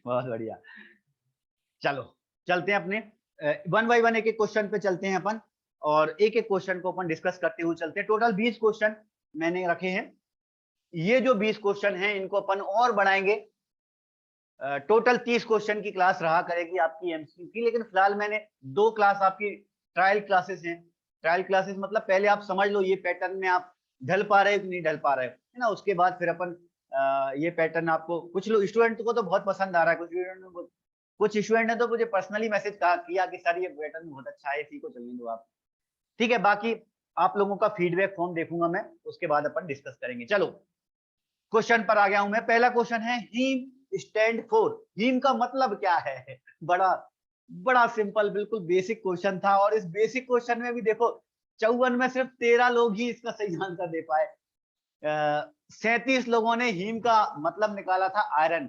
बहुत बढ़िया। चलो चलते हैं अपने वन बाई वन एक एक क्वेश्चन पे चलते हैं अपन, और एक एक क्वेश्चन को अपन डिस्कस करते हुए चलते हैं। टोटल 20 क्वेश्चन मैंने रखे हैं। ये जो 20 क्वेश्चन हैं इनको अपन और बढ़ाएंगे। टोटल 30 क्वेश्चन की क्लास रहा करेगी आपकी एमसीक्यू की, लेकिन फिलहाल मैंने 2 क्लास आपकी ट्रायल क्लासेस हैं। ट्रायल क्लासेस मतलब पहले आप समझ लो ये पैटर्न में आप ढल पा रहे हो कि नहीं ढल पा रहे हो, है ना। उसके बाद फिर अपन ये पैटर्न आपको, कुछ लोग स्टूडेंट को तो बहुत पसंद आ रहा है, कुछ स्टूडेंट ने तो मुझे पर्सनली मैसेज किया कि सर ये पैटर्न बहुत अच्छा है, इसी को चलने दो आप। ठीक है, बाकी आप लोगों का फीडबैक फॉर्म देखूंगा मैं, उसके बाद अपन डिस्कस करेंगे। चलो क्वेश्चन पर आ गया हूं मैं। पहला क्वेश्चन है हीम स्टैंड फॉर। हीम का मतलब क्या है? बड़ा बड़ा सिंपल, बिल्कुल बेसिक क्वेश्चन था, और इस बेसिक क्वेश्चन में भी देखो 54 में सिर्फ 13 लोग ही इसका सही आंसर दे पाए। 37 लोगों ने हीम का मतलब निकाला था आयरन।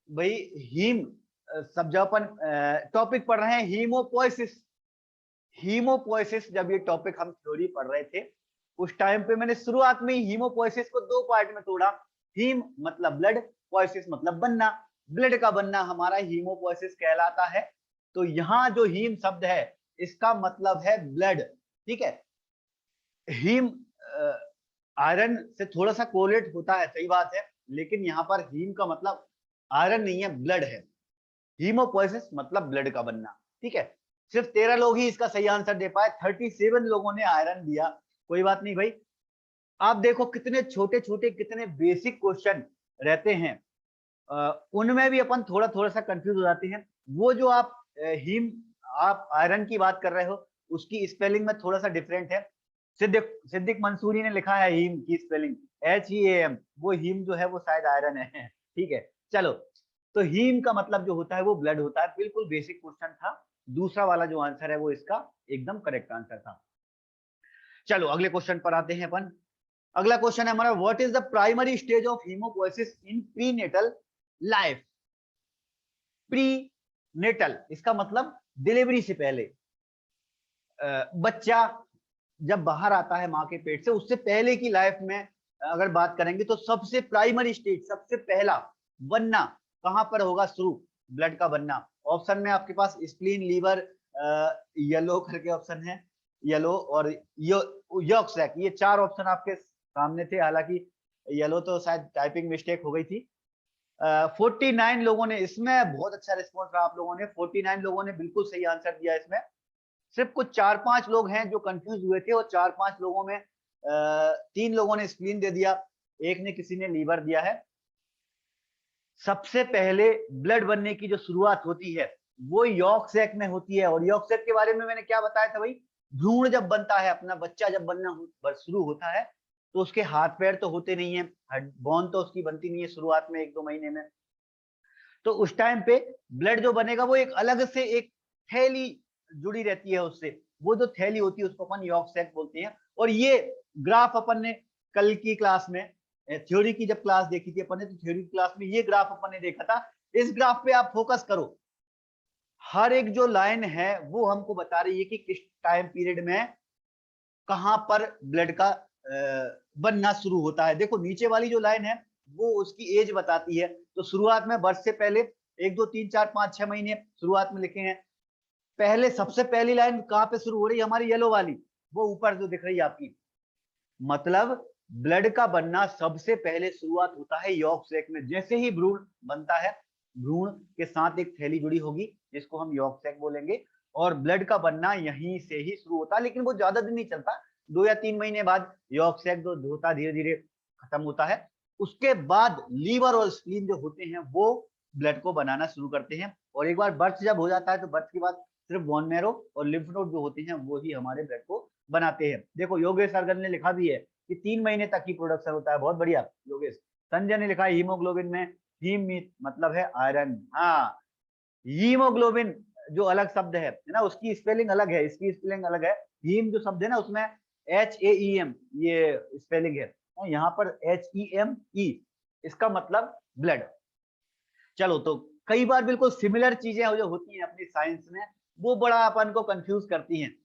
भाई हीम, सब जब अपन टॉपिक पढ़ रहे हैं हीमोपोइसिस, हीमोपोइसिस जब ये टॉपिक हम थ्योरी पढ़ रहे थे उस टाइम पे मैंने शुरुआत में ही हीमोपोइसिस को 2 पार्ट में तोड़ा। हीम मतलब ब्लड, पोइसिस मतलब बनना। ब्लड का बनना हमारा हीमोपोइसिस कहलाता है। तो यहाँ जो हीम शब्द है इसका मतलब है ब्लड। ठीक है, हीम आयरन से थोड़ा सा कोरिलेट होता है, सही बात है, लेकिन यहाँ पर हीम का मतलब आयरन नहीं है, ब्लड है। हीमोपोइसिस मतलब ब्लड का बनना। ठीक है, सिर्फ 13 लोग ही इसका सही आंसर दे पाए, 37 लोगों ने आयरन दिया। कोई बात नहीं भाई। आप देखो कितने छोटे छोटे कितने बेसिक क्वेश्चन रहते हैं, उनमें भी अपन थोड़ा थोड़ा सा कंफ्यूज हो जाते हैं। वो जो आप हीम, आप आयरन की बात कर रहे हो, उसकी स्पेलिंग में थोड़ा सा डिफरेंट है। सिद्दीक मंसूरी ने लिखा है हीम की स्पेलिंग HEAM, वो हीम जो है वो शायद आयरन है। ठीक है, चलो, तो हीम का मतलब जो होता है वो ब्लड होता है। बिल्कुल बेसिक क्वेश्चन था। दूसरा वाला जो आंसर है वो इसका एकदम करेक्ट आंसर था। चलो अगले क्वेश्चन पर आते हैं अपन। अगला क्वेश्चन है हमारा, what is the primary stage of haemopoiesis in prenatal life. Prenatal इसका मतलब डिलीवरी से पहले। बच्चा जब बाहर आता है माँ के पेट से, उससे पहले की लाइफ में अगर बात करेंगे तो सबसे प्राइमरी स्टेज, सबसे पहला बनना कहां पर होगा शुरू? ब्लड का बनना। ऑप्शन में आपके पास स्प्लीन, लीवर, येलो करके ऑप्शन है, येलो और यॉर्क सैक, ये 4 ऑप्शन आपके सामने थे। हालांकि येलो तो शायद टाइपिंग मिस्टेक हो गई थी। 49 लोगों ने, इसमें बहुत अच्छा रिस्पॉन्स रहा आप लोगों ने, 49 लोगों ने बिल्कुल सही आंसर दिया। इसमें सिर्फ कुछ 4-5 लोग हैं जो कंफ्यूज हुए थे, और 4-5 लोगों में 3 लोगों ने स्प्लीन दे दिया, एक ने किसी ने लीवर दिया है। सबसे पहले ब्लड बनने की जो शुरुआत होती है वो यॉर्क सैक में होती है। और यॉर्क सैक के बारे में मैंने क्या बताया था भाई? भ्रूण जब बनता है, अपना बच्चा जब बनना शुरू होता है, तो उसके हाथ पैर तो होते नहीं है, बोन तो उसकी बनती नहीं है शुरुआत में 1-2 महीने में। तो उस टाइम पे ब्लड जो बनेगा वो एक अलग से एक थैली जुड़ी रहती है उससे। वो जो थैली होती है उसको अपन यॉर्क सैक बोलते हैं। और ये ग्राफ अपन ने कल की क्लास में, थ्योरी की जब क्लास देखी थी अपन ने, तो थ्योरी क्लास में ये ग्राफ अपन ने देखा था। इस ग्राफ पे आप फोकस करो, हर एक जो लाइन है वो हमको बता रही है कि किस टाइम पीरियड में कहां पर ब्लड का बनना शुरू होता है। देखो नीचे वाली जो लाइन है वो उसकी एज बताती है। तो शुरुआत में बर्थ से पहले 1, 2, 3, 4, 5, 6 महीने शुरुआत में लिखे हैं। पहले सबसे पहली लाइन कहां पे शुरू हो रही है? हमारी येलो वाली, वो ऊपर जो दिख रही है आपकी। मतलब ब्लड का बनना सबसे पहले शुरुआत होता है यॉर्क सैक में। जैसे ही भ्रूण बनता है, भ्रूण के साथ एक थैली जुड़ी होगी जिसको हम यॉर्क सैक बोलेंगे, और ब्लड का बनना यहीं से ही शुरू होता है। लेकिन वो ज्यादा दिन नहीं चलता, 2 या 3 महीने बाद यॉर्क सैक जो होता धीरे धीरे खत्म होता है। उसके बाद लीवर और स्प्लीन जो होते हैं वो ब्लड को बनाना शुरू करते हैं। और एक बार बर्थ जब हो जाता है तो बर्थ के बाद सिर्फ बोन मेरो और लिम्फ नोड जो होते हैं वो ही हमारे ब्लड को बनाते हैं। देखो योगेश सरगन ने लिखा भी है कि 3 महीने तक ही प्रोडक्शन होता है। बहुत बढ़िया योगेश। संजय ने लिखा है हीमोग्लोबिन में हीम मतलब है आयरन। हाँ, हीमोग्लोबिन जो अलग शब्द है ना, उसकी स्पेलिंग अलग है, इसकी स्पेलिंग अलग है। हीम जो शब्द है ना उसमें HAEM ये स्पेलिंग है, यहाँ पर HEME, इसका मतलब ब्लड। चलो, तो कई बार बिल्कुल सिमिलर चीजें जो होती हैं अपनी साइंस में, वो बड़ा अपन को कंफ्यूज करती हैं।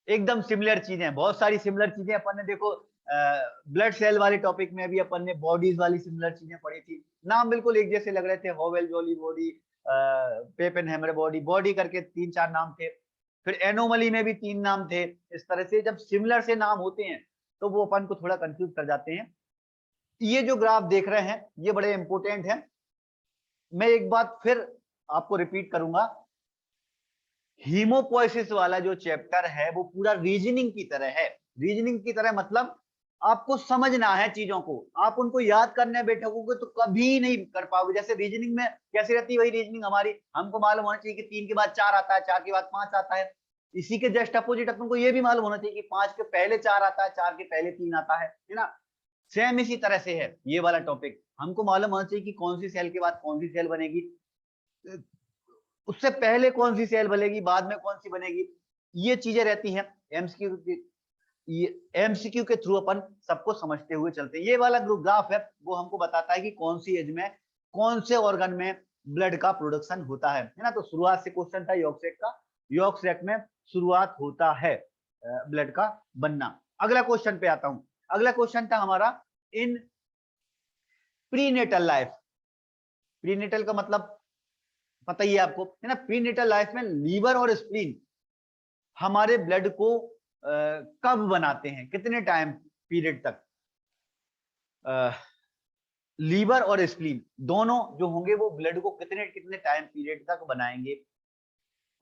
एकदम सिमिलर चीजें, बहुत सारी सिमिलर चीजें अपन ने देखो ब्लड सेल वाले टॉपिक में भी अपन ने बॉडीज वाली सिमिलर चीजें पढ़ी थी, नाम बिल्कुल एक जैसे लग रहे थे, Howell Jolly body, Pappenheimer body, body करके 3-4 नाम थे, फिर एनोमली में भी 3 नाम थे। इस तरह से जब सिमिलर से नाम होते हैं तो वो अपन को थोड़ा कंफ्यूज कर जाते हैं। ये जो ग्राफ देख रहे हैं ये बड़े इंपॉर्टेंट है। मैं एक बात फिर आपको रिपीट करूंगा, हीमोपोइसिस वाला जो चैप्टर है वो पूरा रीजनिंग की तरह है। रीजनिंग की तरह मतलब आपको समझना है चीजों को, आप उनको याद करने बैठोगे तो कभी नहीं कर पाओगे। जैसे रीजनिंग में कैसी रहती है वही रीजनिंग हमारी, हमको मालूम होना चाहिए कि 3 के बाद 4 आता है, 4 के बाद 5 आता है। इसी के जस्ट अपोजिट अपन को ये भी मालूम होना चाहिए कि 5 के पहले 4 आता है, 4 के पहले 3 आता है ना। सेम इसी तरह से है ये वाला टॉपिक, हमको मालूम होना चाहिए कि कौन सी सेल के बाद कौन सी सेल बनेगी, उससे पहले कौन सी सेल बनेगी, बाद में कौन सी बनेगी, ये चीजें रहती हैं। एमसीक्यू के थ्रू अपन सबको समझते हुए चलते हैं। ये वाला ग्राफ है वो हमको बताता है कि कौन सी एज में कौन से ऑर्गन में ब्लड का प्रोडक्शन होता है ना। तो शुरुआत से क्वेश्चन था यॉर्क का, यॉर्क में शुरुआत होता है ब्लड का बनना। अगला क्वेश्चन पे आता हूं। अगला क्वेश्चन था हमारा इन प्रीनेटल लाइफ। प्रीनेटल का मतलब पता ही है आपको, है ना। प्रीनेटल लाइफ में लीवर और स्प्लीन हमारे ब्लड को कब बनाते हैं, कितने टाइम पीरियड तक। लीवर और स्प्लीन दोनों जो होंगे वो ब्लड को कितने कितने टाइम पीरियड तक बनाएंगे।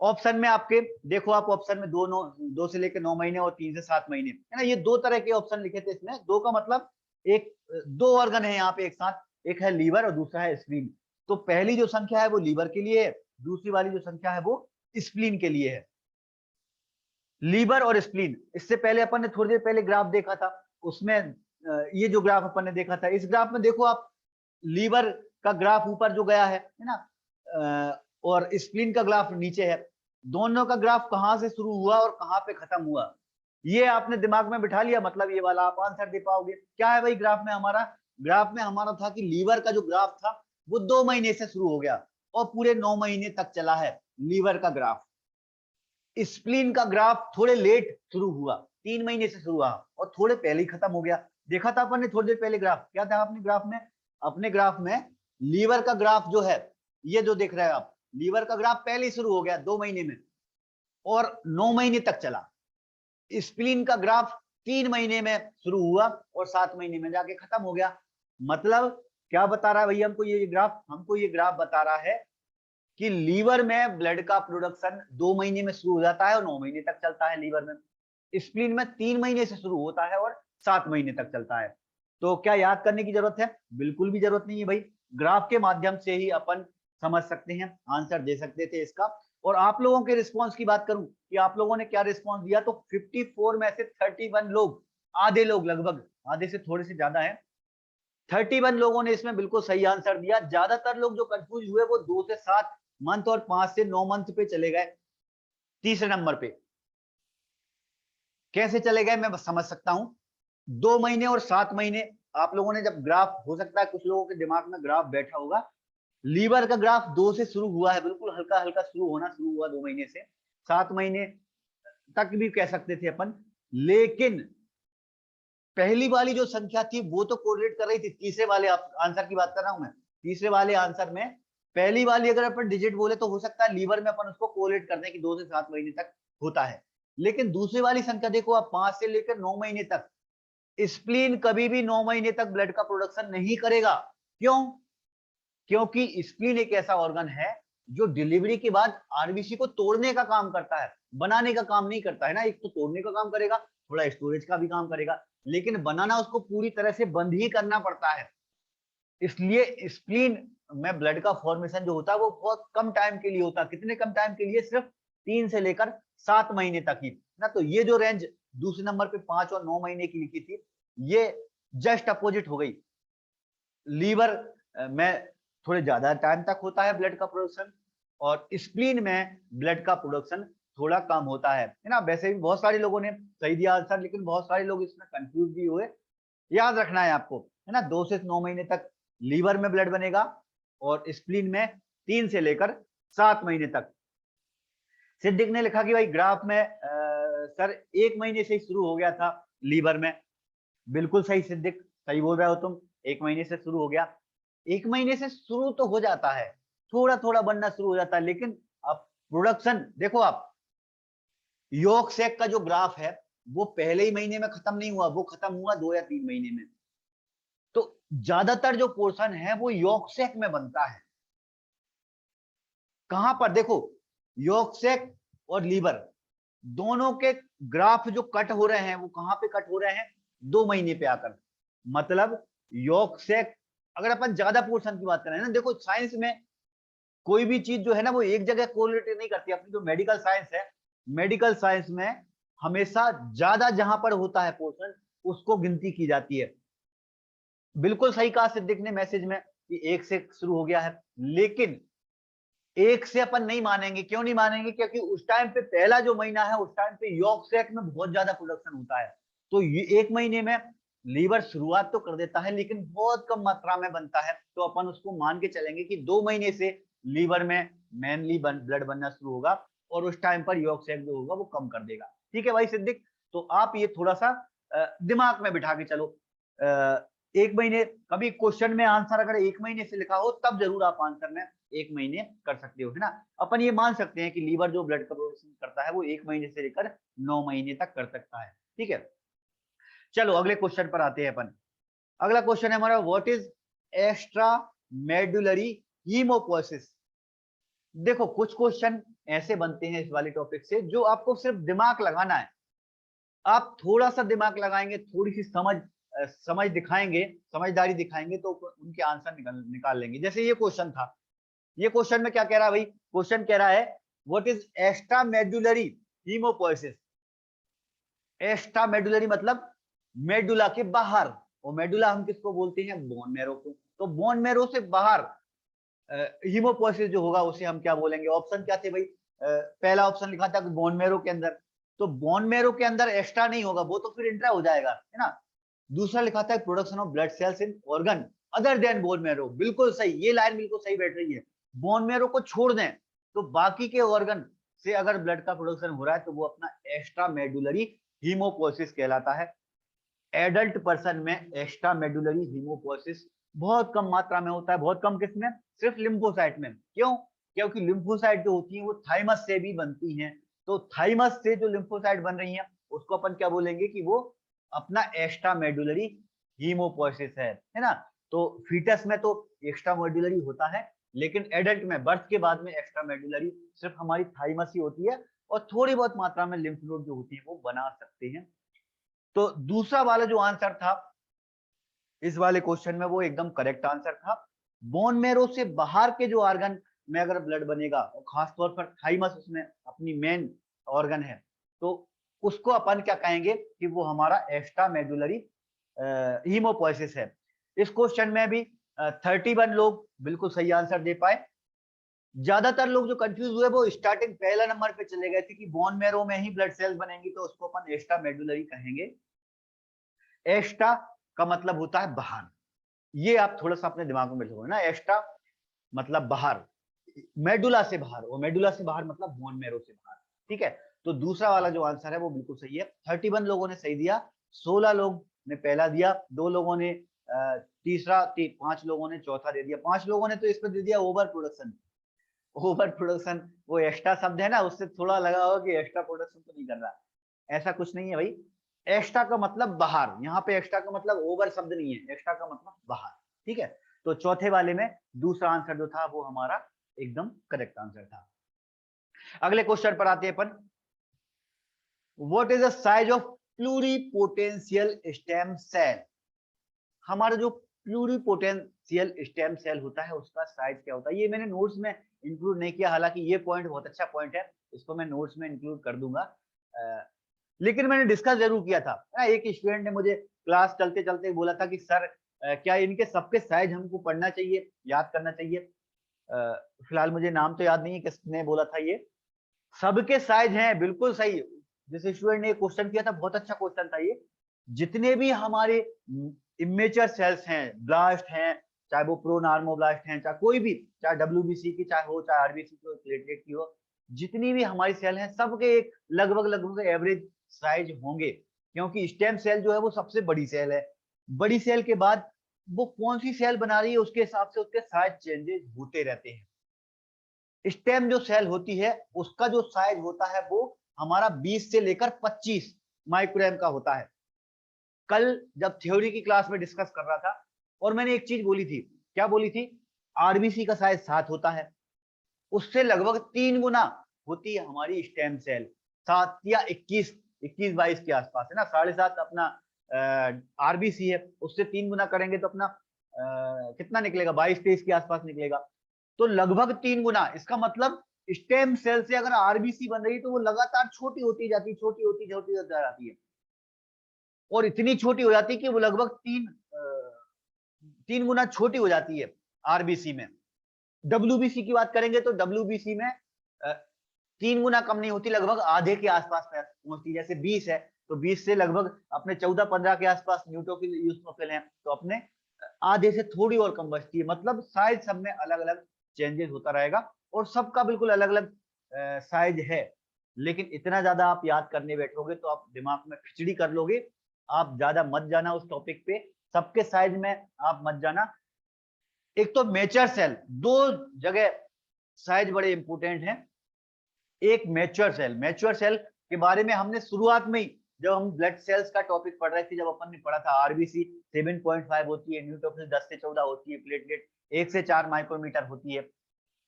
ऑप्शन में आपके देखो, आप ऑप्शन में 2 से लेकर 9 महीने और 3 से 7 महीने, है ना। ये 2 तरह के ऑप्शन लिखे थे इसमें। 2 का मतलब एक 2 ऑर्गन है यहाँ पे एक साथ, एक है लीवर और दूसरा है स्प्लीन। तो पहली जो संख्या है वो लीवर के लिए है, दूसरी वाली जो संख्या है वो स्प्लीन के लिए है। लीवर और स्प्लीन, इससे पहले अपन ने थोड़ी देर पहले ग्राफ देखा था, उसमें ये जो ग्राफ अपन ने देखा था, इस ग्राफ में देखो आप, लीवर का ग्राफ ऊपर जो गया है ना, और स्प्लीन का ग्राफ नीचे है। दोनों का ग्राफ कहां से शुरू हुआ और कहां पे खत्म हुआ, ये आपने दिमाग में बिठा लिया, मतलब ये वाला आप आंसर दे पाओगे। क्या है भाई ग्राफ में हमारा, ग्राफ में हमारा था कि लीवर का जो ग्राफ था वो 2 महीने से शुरू हो गया और पूरे 9 महीने तक चला है लीवर का ग्राफ। स्प्लीन का ग्राफ थोड़े लेट शुरू हुआ, 3 महीने से शुरू हुआ और थोड़े पहले ही खत्म हो गया। देखा था अपन ने थोड़ी देर पहले ग्राफ, क्या था अपने ग्राफ में, अपने ग्राफ में लीवर का ग्राफ जो है, ये जो देख रहे हैं आप, लीवर का ग्राफ पहले ही शुरू हो गया 2 महीने में और 9 महीने तक चला। स्प्लीन का ग्राफ 3 महीने में शुरू हुआ और 7 महीने में जाके खत्म हो गया। मतलब क्या बता रहा है भैया हमको ये ग्राफ, हमको ये ग्राफ बता रहा है कि लीवर में ब्लड का प्रोडक्शन 2 महीने में शुरू हो जाता है और 9 महीने तक चलता है लीवर में। स्प्लीन में 3 महीने से शुरू होता है और 7 महीने तक चलता है। तो क्या याद करने की जरूरत है, बिल्कुल भी जरूरत नहीं है भाई, ग्राफ के माध्यम से ही अपन समझ सकते हैं, आंसर दे सकते थे इसका। और आप लोगों के रिस्पॉन्स की बात करूं कि आप लोगों ने क्या रिस्पॉन्स दिया, तो 54 में से 31 लोग, आधे लोग, लगभग आधे से थोड़े से ज्यादा है, 31 लोगों ने इसमें बिल्कुल सही आंसर दिया। ज्यादातर लोग जो कंफ्यूज हुए वो 2 से 7 मंथ और 5 से 9 मंथ पे चले गए। तीसरे नंबर पे कैसे चले गए मैं समझ सकता हूं, 2 महीने और 7 महीने। आप लोगों ने जब ग्राफ, हो सकता है कुछ लोगों के दिमाग में ग्राफ बैठा होगा, लीवर का ग्राफ 2 से शुरू हुआ है, बिल्कुल हल्का हल्का शुरू होना शुरू हुआ 2 महीने से, 7 महीने तक भी कह सकते थे अपन। लेकिन पहली वाली जो संख्या थी वो तो कोरिलेट कर रही थी, तीसरे वाले आंसर की बात कर रहा हूं मैं, तीसरे वाले आंसर में पहली वाली अगर अपन डिजिट बोले तो हो सकता है लीवर में अपन उसको कोरिलेट कर दें कि 2 से 7 महीने तक होता है। लेकिन दूसरी वाली संख्या देखो आप, 5 से लेकर 9 महीने तक, स्प्लीन कभी भी 9 महीने तक ब्लड का प्रोडक्शन नहीं करेगा। क्यों? क्योंकि स्प्लीन एक ऐसा ऑर्गन है जो डिलीवरी के बाद आरबीसी को तोड़ने का काम करता है, बनाने का काम नहीं करता है ना। एक तो तोड़ने का काम करेगा, थोड़ा स्टोरेज का भी काम करेगा, लेकिन बनाना उसको पूरी तरह से बंद ही करना पड़ता है। इसलिए स्प्लीन में ब्लड का फॉर्मेशन जो होता है वो बहुत कम टाइम के लिए होता है। कितने कम टाइम के लिए? सिर्फ 3 से लेकर 7 महीने तक ही ना। तो ये जो रेंज दूसरे नंबर पे 5 और 9 महीने की लिखी थी, ये जस्ट अपोजिट हो गई। लीवर में थोड़े ज्यादा टाइम तक होता है ब्लड का प्रोडक्शन और स्प्लीन में ब्लड का प्रोडक्शन थोड़ा कम होता है ना। वैसे भी बहुत सारे लोगों ने सही दिया आंसर, लेकिन बहुत सारे लोग इसमें कंफ्यूज भी हुए। याद रखना है आपको, है ना, 2 से 9 महीने तक लीवर में ब्लड बनेगा और स्प्लीन में 3 से लेकर 7 महीने तक। सिद्दीक ने लिखा कि भाई ग्राफ में सर 1 महीने से ही शुरू हो गया था लीवर में, बिल्कुल सही सिद्दीक, सही बोल रहे हो तुम। 1 महीने से शुरू हो गया। 1 महीने से शुरू तो हो जाता है, थोड़ा थोड़ा बनना शुरू हो जाता है, लेकिन अब प्रोडक्शन देखो आप, यॉर्क सेक का जो ग्राफ है वो पहले ही महीने में खत्म नहीं हुआ, वो खत्म हुआ 2 या 3 महीने में। तो ज्यादातर जो पोर्शन है वो यॉर्क सेक में बनता है। कहां पर देखो, यॉर्क सेक और लीवर दोनों के ग्राफ जो कट हो रहे हैं वो कहां पे कट हो रहे हैं, 2 महीने पे आकर। मतलब यॉर्क सेक, अगर अपन ज्यादा पोर्शन की बात करें ना, देखो साइंस में कोई भी चीज जो है ना वो एक जगह कोरिलेट नहीं करती। अपनी जो मेडिकल साइंस है, मेडिकल साइंस में हमेशा ज्यादा जहां पर होता है पोर्शन उसको गिनती की जाती है। बिल्कुल सही कहा सिद्दीक ने मैसेज में कि 1 से शुरू हो गया है, लेकिन 1 से अपन नहीं मानेंगे। क्यों नहीं मानेंगे? क्योंकि उस टाइम पे पहला जो महीना है उस टाइम पे यॉर्क सेक में बहुत ज्यादा प्रोडक्शन होता है। तो ये 1 महीने में लीवर शुरुआत तो कर देता है लेकिन बहुत कम मात्रा में बनता है। तो अपन उसको मान के चलेंगे कि 2 महीने से लीवर में मेनली ब्लड बनना शुरू होगा और उस टाइम पर यॉर्क सेक जो होगा वो कम कर देगा। ठीक है भाई सिद्दीक, तो आप ये थोड़ा सा दिमाग में बिठा के चलो। 1 महीने, कभी क्वेश्चन में आंसर अगर 1 महीने से लिखा हो तब जरूर आप आंसर में 1 महीने कर सकते हो, है ना। अपन ये मान सकते हैं कि लीवर जो ब्लड का प्रोडक्शन करता है वो 1 महीने से लेकर 9 महीने तक कर सकता है। ठीक है, चलो अगले क्वेश्चन पर आते हैं अपन। अगला क्वेश्चन है हमारा, व्हाट इज एक्स्ट्रा मेडुलरी हीमोपोएसिस। देखो कुछ क्वेश्चन ऐसे बनते हैं इस वाले टॉपिक से जो आपको सिर्फ दिमाग लगाना है। आप थोड़ा सा दिमाग लगाएंगे, थोड़ी सी समझ दिखाएंगे, समझदारी दिखाएंगे तो उनके आंसर निकाल लेंगे। जैसे ये क्वेश्चन था, ये क्वेश्चन में क्या कह रहा है भाई, क्वेश्चन कह रहा है what is extra medullary haemopoiesis. Extra medullary मतलब मेडुला के बाहर, और मेडुला हम किसको बोलते हैं, बोन मैरो को। तो बोन मैरो से बाहर हीमोपोएसिस जो होगा उसे हम क्या बोलेंगे। ऑप्शन क्या थे भाई, पहला ऑप्शन लिखा था बोन मैरो के अंदर, तो बोन मैरो के अंदर एक्स्ट्रा नहीं होगा, वो तो फिर इंट्रा हो जाएगा, है ना। दूसरा लिखा था production of blood cells in organ other than bone marrow. बिल्कुल सही, ये लाइन बिल्कुल सही बैठ रही है। बोन मैरो को छोड़ दें तो बाकी के ऑर्गन से अगर ब्लड का प्रोडक्शन हो रहा है तो वो अपना एक्स्ट्रा मेडुलरी हीमोपोएसिस कहलाता है। एडल्ट पर्सन में एक्स्ट्रा मेडुलरी हीमोपोएसिस बहुत कम मात्रा में होता है। बहुत कम किसमें, सिर्फ लिम्फोसाइट में। क्यों? क्योंकि लिम्फोसाइट जो होती है वो थाइमस से भी बनती हैं। तो थाइमस से जो लिम्फोसाइट बन रही है उसको अपन क्या बोलेंगे कि वो अपना एक्स्ट्रा मेडुलरी हीमोपोएसिस है ना। तो फीटस में तो एक्स्ट्रा मेडुलरी होता है, लेकिन एडल्ट में बर्थ के बाद में एक्स्ट्रा मेडुलरी सिर्फ हमारी थाइमस ही होती है, और थोड़ी बहुत मात्रा में लिम्फ नोड जो होती है वो बना सकते हैं। तो दूसरा वाला जो आंसर था इस वाले क्वेश्चन में वो एकदम करेक्ट आंसर था। बोन मैरो से बाहर के जो ऑर्गन में अगर ब्लड बनेगा, और खासतौर पर थाइमस उसमें अपनी मेन ऑर्गन है, तो उसको अपन क्या कहेंगे कि वो हमारा एक्स्ट्रा मेडुलरी हीमोपोएसिस है। इस क्वेश्चन में भी 31 लोग बिल्कुल सही आंसर दे पाए। ज्यादातर लोग जो कंफ्यूज हुए वो स्टार्टिंग पहला नंबर पे चले गए थे कि बोन मैरो में ही ब्लड सेल्स बनेंगी तो उसको अपन एक्स्ट्रा मेडुलरी कहेंगे। एक्स्ट्रा का मतलब होता है बाहर, ये आप थोड़ा सा अपने दिमाग में बिठाओ ना। एक्स्ट्रा मतलब बाहर, मेडुला से बाहर, और मेडुला से बाहर मतलब बोन मैरो से बाहर। ठीक है, तो दूसरा वाला जो आंसर है वो बिल्कुल सही है। 31 लोगों ने सही दिया, 16 लोग ने पहला दिया, 2 लोगों ने तीसरा, 5 लोगों ने चौथा दे दिया। 5 लोगों ने तो इस पर दे दिया ओवर प्रोडक्शन। ओवर प्रोडक्शन वो एक्स्ट्रा शब्द है ना, उससे थोड़ा लगा होगा कि एक्स्ट्रा प्रोडक्शन तो नहीं कर रहा। ऐसा कुछ नहीं है भाई, एक्स्ट्रा का मतलब बाहर, यहाँ पे एक्स्ट्रा का मतलब ओवर शब्द नहीं है, एक्स्ट्रा का मतलब बाहर। ठीक है, तो चौथे वाले में दूसरा आंसर जो था वो हमारा एकदम करेक्ट आंसर था। अगले क्वेश्चन पर आते हैं अपन, what is the size of pluripotential stem cell. हमारा जो प्लूरिपोटेंशियल स्टेम सेल होता है उसका साइज क्या होता है, ये मैंने नोट्स में इंक्लूड नहीं किया, हालांकि ये पॉइंट बहुत अच्छा पॉइंट है, इसको मैं नोट्स में इंक्लूड कर दूंगा। लेकिन मैंने डिस्कस जरूर किया था ना। एक स्टूडेंट ने मुझे क्लास चलते चलते बोला था कि सर क्या इनके सबके साइज हमको पढ़ना चाहिए, याद करना चाहिए। फिलहाल मुझे नाम तो याद नहीं है किसने बोला था ये। सबके साइज हैं, बिल्कुल सही। जिस स्टूडेंट ने क्वेश्चन किया था बहुत अच्छा क्वेश्चन था ये। जितने भी हमारे इमेचर सेल्स हैं, ब्लास्ट हैं, चाहे वो प्रोनार्मोब्लास्ट हैं, चाहे कोई भी, चाहे डब्ल्यूबीसी की चाहे हो, चाहे आरबीसी की हो, प्लेटलेट की हो, जितनी भी हमारी सेल हैं सबके एक लगभग लगभग एवरेज साइज होंगे। क्योंकि स्टेम सेल जो है वो सबसे बड़ी सेल है। बड़ी सेल के बाद वो कौन सी सेल बना रही है उसके हिसाब से उसके साइज चेंजेस होते रहते हैं। स्टेम जो सेल होती है उसका जो साइज होता है वो हमारा 20 से लेकर 25 माइक्रोएम का होता है। कल जब थ्योरी की क्लास में डिस्कस कर रहा था और मैंने एक चीज बोली थी, क्या बोली थी? आरबीसी का साइज 7 होता है, उससे लगभग 3 गुना होती है हमारी स्टेम सेल। 7 या 21 के आसपास है ना, 7.5 अपना आरबीसी है, उससे 3 गुना करेंगे तो अपना कितना निकलेगा? 22-23 के आसपास निकलेगा। तो लगभग 3 गुना, इसका मतलब स्टेम सेल से अगर आरबीसी बन रही है तो वो लगातार छोटी होती जाती है, छोटी होती जाती है, और इतनी छोटी हो जाती है कि वो लगभग 3 गुना छोटी हो जाती है आरबीसी में। डब्ल्यूबीसी की बात करेंगे तो डब्ल्यूबीसी में 3 गुना कम नहीं होती, लगभग आधे के आसपास पहुंचती। जैसे 20 है तो 20 से लगभग अपने 14-15 के आसपास न्यूट्रोफिल यूसनोफिल है, तो अपने आधे से थोड़ी और कम बचती है। मतलब साइज सब में अलग अलग चेंजेस होता रहेगा और सबका बिल्कुल अलग अलग साइज है। लेकिन इतना ज्यादा आप याद करने बैठोगे तो आप दिमाग में खिचड़ी कर लोगे। आप ज्यादा मत जाना उस टॉपिक पे, सबके साइज में आप मत जाना। एक तो मैच्योर सेल, दो जगह साइज बड़े इंपोर्टेंट हैं। एक मैच्योर सेल के बारे में हमने शुरुआत में ही जब हम ब्लड सेल्स का टॉपिक पढ़ रहे थे, जब अपन ने पढ़ा था आरबीसी 7.5 होती है, न्यूट्रोफिल 10 से 14 होती है, प्लेटलेट 1 से 4 माइक्रोमीटर होती है।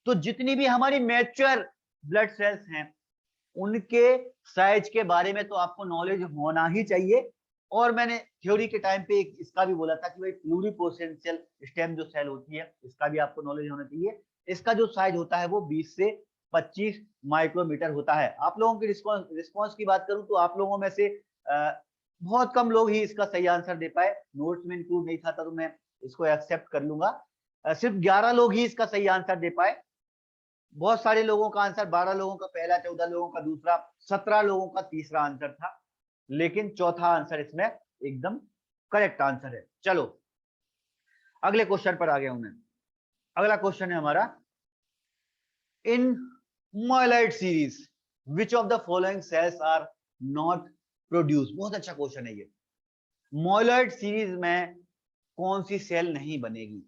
तो जितनी भी हमारी मैच्योर ब्लड सेल्स हैं उनके साइज के बारे में तो आपको नॉलेज होना ही चाहिए। और मैंने थ्योरी के टाइम पे इसका भी बोला था कि भाई प्लूरिपोटेंशियल स्टेम जो सेल होती है इसका भी आपको नॉलेज होना चाहिए। इसका जो साइज होता है वो 20 से 25 माइक्रोमीटर होता है। आप लोगों की रिस्पॉन्स की बात करूं तो आप लोगों में से बहुत कम लोग ही इसका सही आंसर दे पाए। नोट्स में इंक्लूड नहीं था तो मैं इसको एक्सेप्ट कर लूंगा। सिर्फ 11 लोग ही इसका सही आंसर दे पाए। बहुत सारे लोगों का आंसर, 12 लोगों का पहला, 14 लोगों का दूसरा, 17 लोगों का तीसरा आंसर था, लेकिन चौथा आंसर इसमें एकदम करेक्ट आंसर है। चलो अगले क्वेश्चन पर आ गया हूं मैं। अगला क्वेश्चन है हमारा, in myeloid series which of the following cells are not produce. बहुत अच्छा क्वेश्चन है ये। मोइलॉइड सीरीज में कौन सी सेल नहीं बनेगी?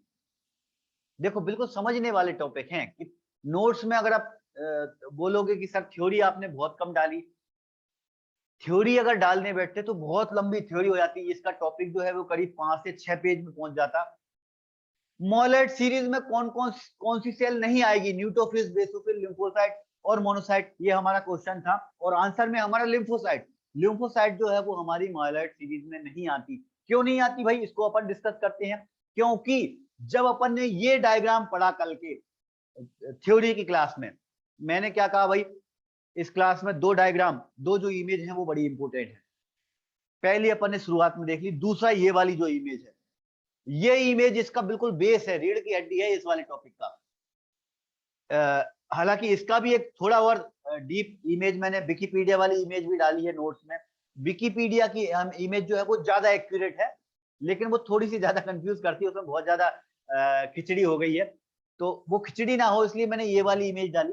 देखो बिल्कुल समझने वाले टॉपिक हैं कि नोट्स में अगर आप बोलोगे कि सर थ्योरी आपने बहुत कम डाली, थ्योरी अगर डालने बैठते तो बहुत लंबी थ्योरी हो जाती है, इसका टॉपिक जो है वो करीब 5 से 6 पेज में पहुंच जाता। मोलर सीरीज में कौन सी सेल नहीं आएगी? न्यूट्रोफिल्स, बेसोफिल, लिम्फोसाइट और मोनोसाइट, ये हमारा क्वेश्चन था और आंसर में हमारा लिम्फोसाइट। लिम्फोसाइट जो है वो हमारी मोलर सीरीज में नहीं आती। क्यों नहीं आती भाई, इसको अपन डिस्कस करते हैं। क्योंकि जब अपन ने ये डायग्राम पढ़ा कल के थ्योरी की क्लास में, मैंने क्या कहा भाई, इस क्लास में दो डायग्राम, दो जो इमेज है वो बड़ी इंपोर्टेंट है। पहली अपन ने शुरुआत में देख ली, दूसरा ये वाली जो इमेज है, ये इमेज इसका बिल्कुल बेस है, रीढ़ की हड्डी है इस वाले टॉपिक का। हालांकि इसका भी एक थोड़ा और डीप इमेज मैंने विकिपीडिया वाली इमेज भी डाली है नोट्स में। विकिपीडिया की इमेज जो है वो ज्यादा एक्यूरेट है, लेकिन वो थोड़ी सी ज्यादा कंफ्यूज करती है, उसमें बहुत ज्यादा खिचड़ी हो गई है। तो वो खिचड़ी ना हो इसलिए मैंने ये वाली इमेज डाली।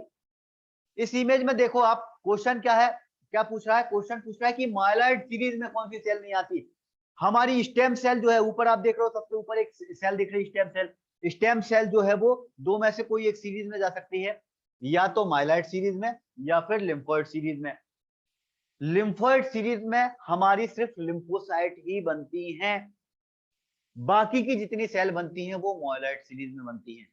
इस इमेज में देखो आप, क्वेश्चन क्या है, क्या पूछ रहा है? क्वेश्चन पूछ रहा है कि माइलॉइड सीरीज में कौन सी सेल नहीं आती? हमारी स्टेम सेल जो है, ऊपर आप देख रहे हो सबसे ऊपर एक सेल दिख रही है स्टेम सेल। स्टेम सेल जो है वो दो में से कोई एक सीरीज में जा सकती है, या तो माइलॉइड सीरीज में या फिर लिम्फोइड सीरीज में। लिम्फोइड सीरीज में हमारी सिर्फ लिम्फोसाइट ही बनती हैं, बाकी की जितनी सेल बनती हैं वो माइलॉइड सीरीज में बनती हैं।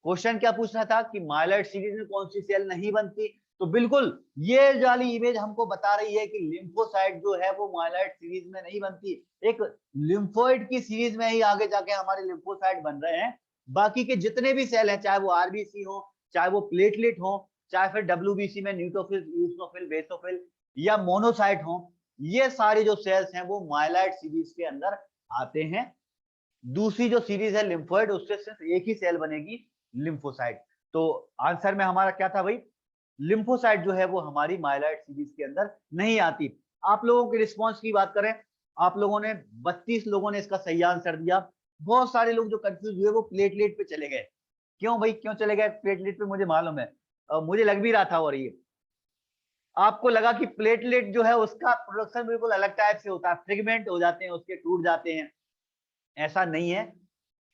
क्वेश्चन क्या पूछना था कि माइलॉइड सीरीज में कौन सी सेल नहीं बनती? तो बिल्कुल ये वाली इमेज हमको बता रही है कि लिम्फोसाइट जो है वो माइलॉइड सीरीज में नहीं बनती। एक लिम्फोइड की सीरीज में ही आगे जाके हमारे लिम्फोसाइट बन रहे हैं। बाकी के जितने भी सेल हैं, चाहे वो आरबीसी हो, चाहे वो प्लेटलेट हो, चाहे फिर डब्ल्यूबीसी में न्यूट्रोफिल, यूसनोफिल, बेसोफिल या मोनोसाइट हो, ये सारे जो सेल्स हैं वो माइलॉइड सीरीज के अंदर आते हैं। दूसरी जो सीरीज है लिम्फोइड, उससे सिर्फ एक ही सेल बनेगी, लिम्फोसाइट। तो आंसर में हमारा क्या था भाई? लिम्फोसाइट जो है वो हमारी माइलॉइड सीरीज के अंदर नहीं आती। आप लोगों के रिस्पांस की बात करें, आप लोगों ने 32 लोगों ने इसका सही आंसर दिया। बहुत सारे लोग जो कंफ्यूज हुए वो प्लेटलेट पे चले गए। क्यों भाई, क्यों चले गए प्लेटलेट पे? मुझे मालूम है, मुझे लग भी रहा था। और ये आपको लगा कि प्लेटलेट जो है उसका प्रोडक्शन बिल्कुल अलग टाइप से होता है, फ्रेगमेंट हो जाते हैं उसके, टूट जाते हैं। ऐसा नहीं है,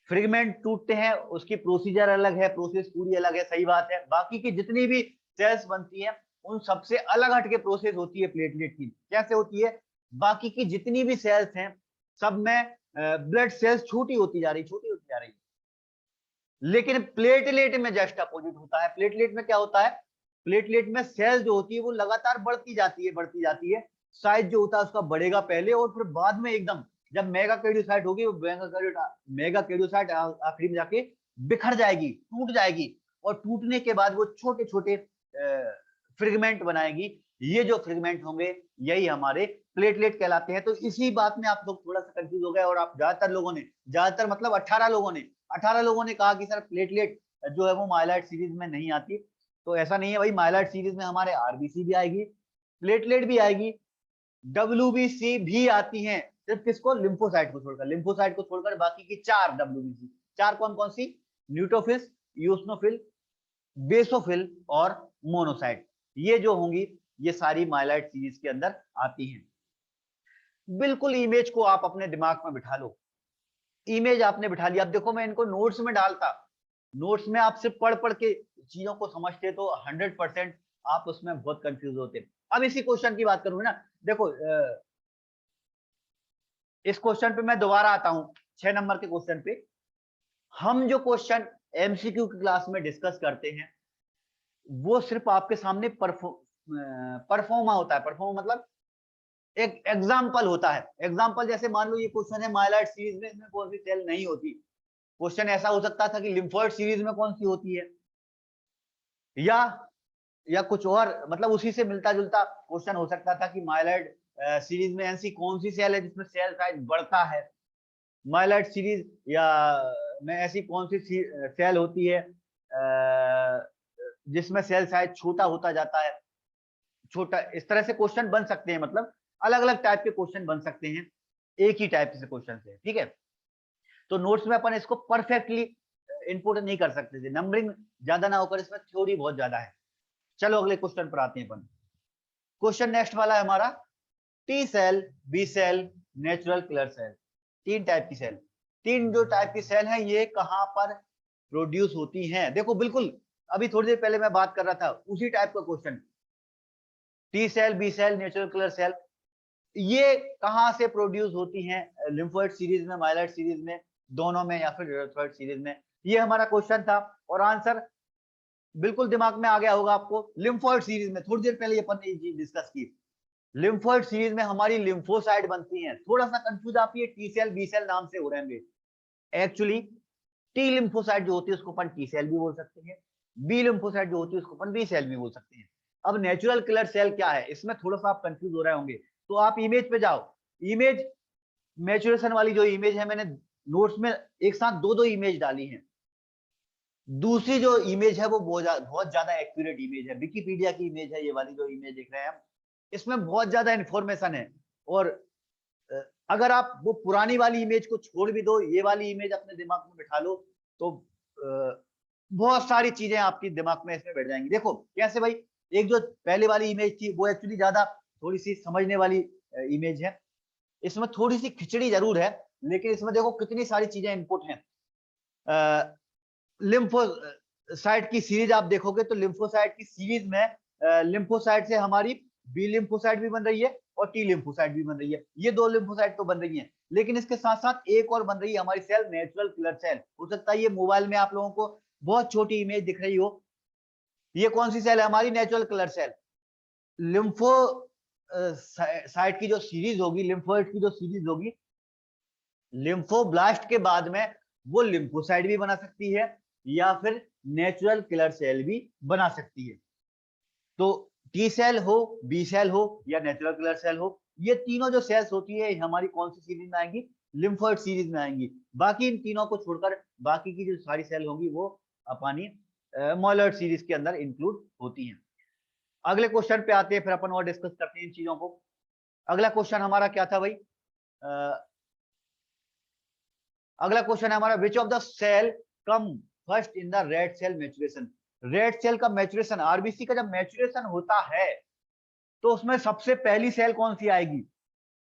फ्रेगमेंट टूटते हैं, उसकी प्रोसीजर अलग है, प्रोसेस पूरी अलग है, सही बात है। बाकी की जितनी भी सेल्स बनती हैं उन सबसे अलग हटके प्रोसेस होती है प्लेटलेट की। कैसे होती है? बाकी की जितनी भी सेल्स हैं सब में ब्लड सेल्स छोटी होती जा रही, छोटी होती जा रही है, लेकिन प्लेटलेट में जस्ट अपोजिट होता है। प्लेटलेट में क्या होता है? प्लेटलेट में सेल जो होती है वो लगातार बढ़ती जाती है, बढ़ती जाती है। साइज जो होता है उसका बढ़ेगा पहले, और फिर बाद में एकदम जब मेगा कैरियोसाइट होगी, वो मेगा कैरियोसाइट आखिरी में जाके बिखर जाएगी, टूट जाएगी, और टूटने के बाद वो छोटे छोटे फ्रेगमेंट बनाएगी। ये जो फ्रेगमेंट होंगे यही हमारे प्लेटलेट कहलाते हैं। तो इसी बात में आप लोग थोड़ा सा कंफ्यूज हो गए, और आप ज्यादातर लोगों ने, ज्यादातर मतलब 18 लोगों ने कहा कि सर प्लेटलेट जो है वो माइलॉइड सीरीज में नहीं आती। तो ऐसा नहीं है भाई, माइलॉइड सीरीज में हमारे आरबीसी भी आएगी, प्लेटलेट भी आएगी, डब्ल्यूबीसी भी आती हैं। सिर्फ किसको? लिम्फोसाइट को छोड़कर, लिम्फोसाइट को छोड़कर बाकी की 4 डब्ल्यूबीसी। 4 कौन कौन सी? न्यूट्रोफिल्स, यूस्नोफिल, बेसोफिल और मोनोसाइट। ये जो होंगी ये सारी माइलॉइड सीरीज के अंदर आती हैं। बिल्कुल इमेज को आप अपने दिमाग में बिठा लो, इमेज आपने बिठा लिया। अब देखो मैं इनको नोट्स में डालता, नोट्स में आप सिर्फ पढ़ पढ़ के चीजों को समझते तो 100% आप उसमें बहुत कंफ्यूज होते। अब इसी क्वेश्चन की बात करूं ना, देखो इस क्वेश्चन पे मैं दोबारा आता हूं, 6 नंबर के क्वेश्चन पे। हम जो क्वेश्चन एमसीक्यू की क्लास में डिस्कस करते हैं वो सिर्फ आपके सामने परफॉर्मा होता है। परफॉर्मा मतलब एक एग्जाम्पल होता है। एग्जाम्पल जैसे मान लो ये क्वेश्चन है माइलॉइड सीरीज में इसमें कौन सी सेल नहीं होती। क्वेश्चन ऐसा हो सकता था कि लिम्फोइड सीरीज में कौन सी होती है, या कुछ और, मतलब उसी से मिलता जुलता क्वेश्चन हो सकता था कि माइलॉइड सीरीज में ऐसी कौन सी सेल है जिसमें सेल साइज बढ़ता है, माइलॉइड सीरीज या में ऐसी कौन सी सेल होती है जिसमें सेल साइज छोटा होता जाता है, छोटा। इस तरह से क्वेश्चन बन सकते हैं, मतलब अलग अलग टाइप के क्वेश्चन बन सकते हैं एक ही टाइप से क्वेश्चन से, ठीक है। तो नोट्स में अपन इसको परफेक्टली इनपुट नहीं कर सकते थे, नंबरिंग ज्यादा ना होकर इसमें थ्योरी बहुत ज्यादा है। चलो अगले क्वेश्चन पर आते हैं अपन। क्वेश्चन नेक्स्ट वाला है हमारा, T cell, B cell, natural killer cell. 3 type की सेल, 3 जो टाइप की सेल है ये कहां पर प्रोड्यूस होती हैं? देखो बिल्कुल अभी थोड़ी देर पहले मैं बात कर रहा था उसी टाइप का question, T cell, B cell, natural killer cell, ये कहां से प्रोड्यूस होती हैं? लिम्फोइड सीरीज में, माइलॉइड सीरीज में, दोनों में, या फिर इरेथ्रोइड सीरीज में? ये हमारा क्वेश्चन था, और आंसर बिल्कुल दिमाग में आ गया होगा आपको। लिम्फोइड सीरीज में, थोड़ी देर पहले अपन ने ये चीज डिस्कस की, लिम्फोइड सीरीज में हमारी लिम्फोसाइट बनती हैं। थोड़ा सा कंफ्यूज आप ये टी सेल बी सेल नाम से हो रहे होंगे, एक्चुअली टी लिम्फोसाइट जो होती है उसको अपन टी सेल भी बोल सकते हैं, बी लिम्फोसाइट जो होती है उसको अपन बी सेल भी बोल सकते हैं। अब नेचुरल किलर सेल क्या है, इसमें थोड़ा सा आप कंफ्यूज हो रहे होंगे, तो आप इमेज पे जाओ। इमेज मैचुरेशन वाली जो इमेज है, मैंने नोट्स में एक साथ दो दो इमेज डाली है। दूसरी जो इमेज है वो बहुत ज्यादा एक्यूरेट इमेज है, विकिपीडिया की इमेज है ये वाली जो इमेज देख रहे हैं हम, इसमें बहुत ज्यादा इंफॉर्मेशन है। और अगर आप वो पुरानी वाली इमेज को छोड़ भी दो, ये वाली इमेज अपने दिमाग में बिठा लो, तो बहुत सारी चीजें आपकी दिमाग में इसमें बैठ जाएंगी। देखो कैसे भाई, एक जो पहले वाली इमेज थी वो एक्चुअली ज्यादा थोड़ी सी समझने वाली इमेज है, इसमें थोड़ी सी खिचड़ी जरूर है, लेकिन इसमें देखो कितनी सारी चीजें इनपुट हैं। लिम्फोसाइट की सीरीज आप देखोगे तो लिम्फोसाइट की सीरीज में लिम्फोसाइट से हमारी बी लिम्फोसाइट भी बन रही है और टी लिम्फोसाइट भी बन रही है। ये 2 लिम्फोसाइट तो बन रही हैं, लेकिन इसके साथ साथ एक और बन रही है हमारी सेल, नेचुरल किलर सेल। हो सकता है ये मोबाइल में आप लोगों को बहुत छोटी इमेज दिख रही हो, ये कौन सी सेल है? हमारी natural killer cell. Lymphocyte की जो सीरीज होगी, लिम्फोइड की जो सीरीज होगी, लिम्फोब्लास्ट के बाद में वो लिम्फोसाइट भी बना सकती है या फिर नेचुरल किलर सेल भी बना सकती है। तो टी सेल हो, बी सेल हो या नेचुरल किलर सेल हो, ये तीनों जो सेल्स होती है हमारी कौन सी सीरीज में आएंगी? लिम्फोइड सीरीज में आएंगी। बाकी इन तीनों को छोड़कर बाकी की जो सारी सेल होंगी वो अपनी माइलॉइड सीरीज के अंदर इंक्लूड होती हैं। अगले क्वेश्चन पे आते हैं, फिर अपन और डिस्कस करते हैं इन चीजों को। अगला क्वेश्चन हमारा क्या था भाई? अगला क्वेश्चन है हमारा, which of the cell come first in the red cell maturation? Red cell का मैचुरेशन, आरबीसी का जब मैचुरेशन होता है तो उसमें सबसे पहली सेल कौन सी आएगी?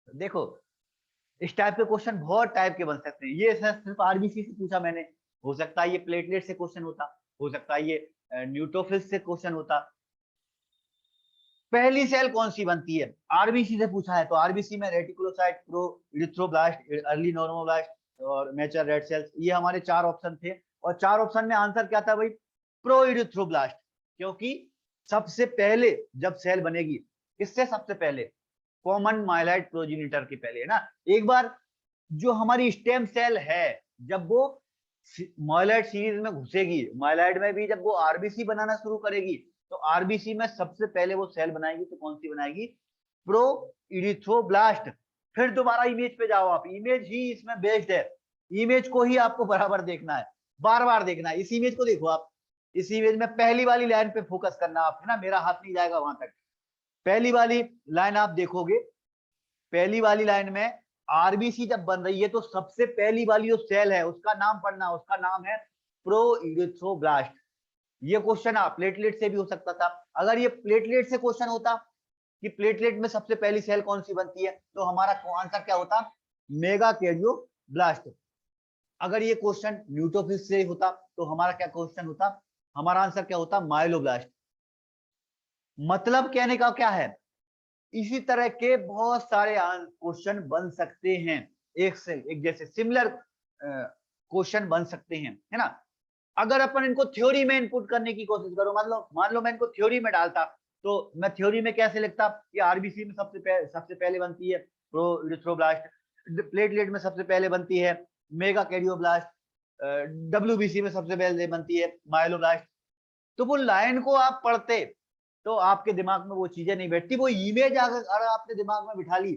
देखो इस टाइप के क्वेश्चन बहुत टाइप के बन सकते हैं। ये सिर्फ आरबीसी से पूछा मैंने, हो सकता है ये प्लेटलेट से क्वेश्चन होता, हो सकता है ये न्यूट्रोफिल्स से क्वेश्चन होता। पहली सेल कौन सी बनती है? आरबीसी से पूछा है तो आरबीसी में reticulocyte, pro erythroblast, early normoblast और मैच्योर रेड सेल्स, ये हमारे चार ऑप्शन थे। और चार ऑप्शन में आंसर क्या था भाई? Pro erythroblast. क्योंकि सबसे पहले जब सेल बनेगी, किससे सबसे पहले? कॉमन माइलाइड प्रोजेनिटर के पहले, है ना। एक बार जो हमारी स्टेम सेल है, जब वो माइलाइड सीरीज में घुसेगी, माइलाइड में भी जब वो आरबीसी बनाना शुरू करेगी, तो आरबीसी में सबसे पहले वो सेल बनाएगी तो कौन सी बनाएगी? Pro erythroblast. फिर दोबारा इमेज पे जाओ आप, इमेज ही इसमें बेस्ड है, इमेज को ही आपको बराबर देखना है, बार बार देखना है। इस इमेज को देखो आप, इस इमेज में पहली वाली लाइन पे फोकस करना आप, है ना, मेरा हाथ नहीं जाएगा वहां तक। पहली वाली लाइन आप देखोगे, पहली वाली लाइन में आरबीसी जब बन रही है तो सबसे पहली वाली जो सेल है उसका नाम पढ़ना, उसका नाम है प्रो इरिथ्रोब्लास्ट। ये क्वेश्चन प्लेटलेट से भी हो सकता था। अगर ये प्लेटलेट से क्वेश्चन होता कि प्लेटलेट में सबसे पहली सेल कौन सी बनती है, तो हमारा आंसर क्या होता? Mega karyoblast. अगर ये क्वेश्चन न्यूट्रोफिल से होता तो हमारा क्या क्वेश्चन होता? हमारा आंसर क्या होता? माइलोब्लास्ट। मतलब कहने का क्या है, इसी तरह के बहुत सारे क्वेश्चन बन सकते हैं, एक से एक जैसे सिमिलर क्वेश्चन बन सकते हैं, है ना। अगर अपन इनको थ्योरी में इनपुट करने की कोशिश करो, मान लो मैं इनको थ्योरी में डालता, तो मैं थ्योरी में कैसे लिखता कि आरबीसी में सबसे पहले बनती है प्रो इरिथ्रोब्लास्ट, प्लेटलेट में सबसे पहले बनती है मेगा कैरियोब्लास्ट, डब्ल्यूबीसी में सबसे पहले बनती है माइलोब्लास्ट। तो वो लाइन को आप पढ़ते तो आपके दिमाग में वो चीजें नहीं बैठती। वो इमेज अगर आपने दिमाग में बिठा ली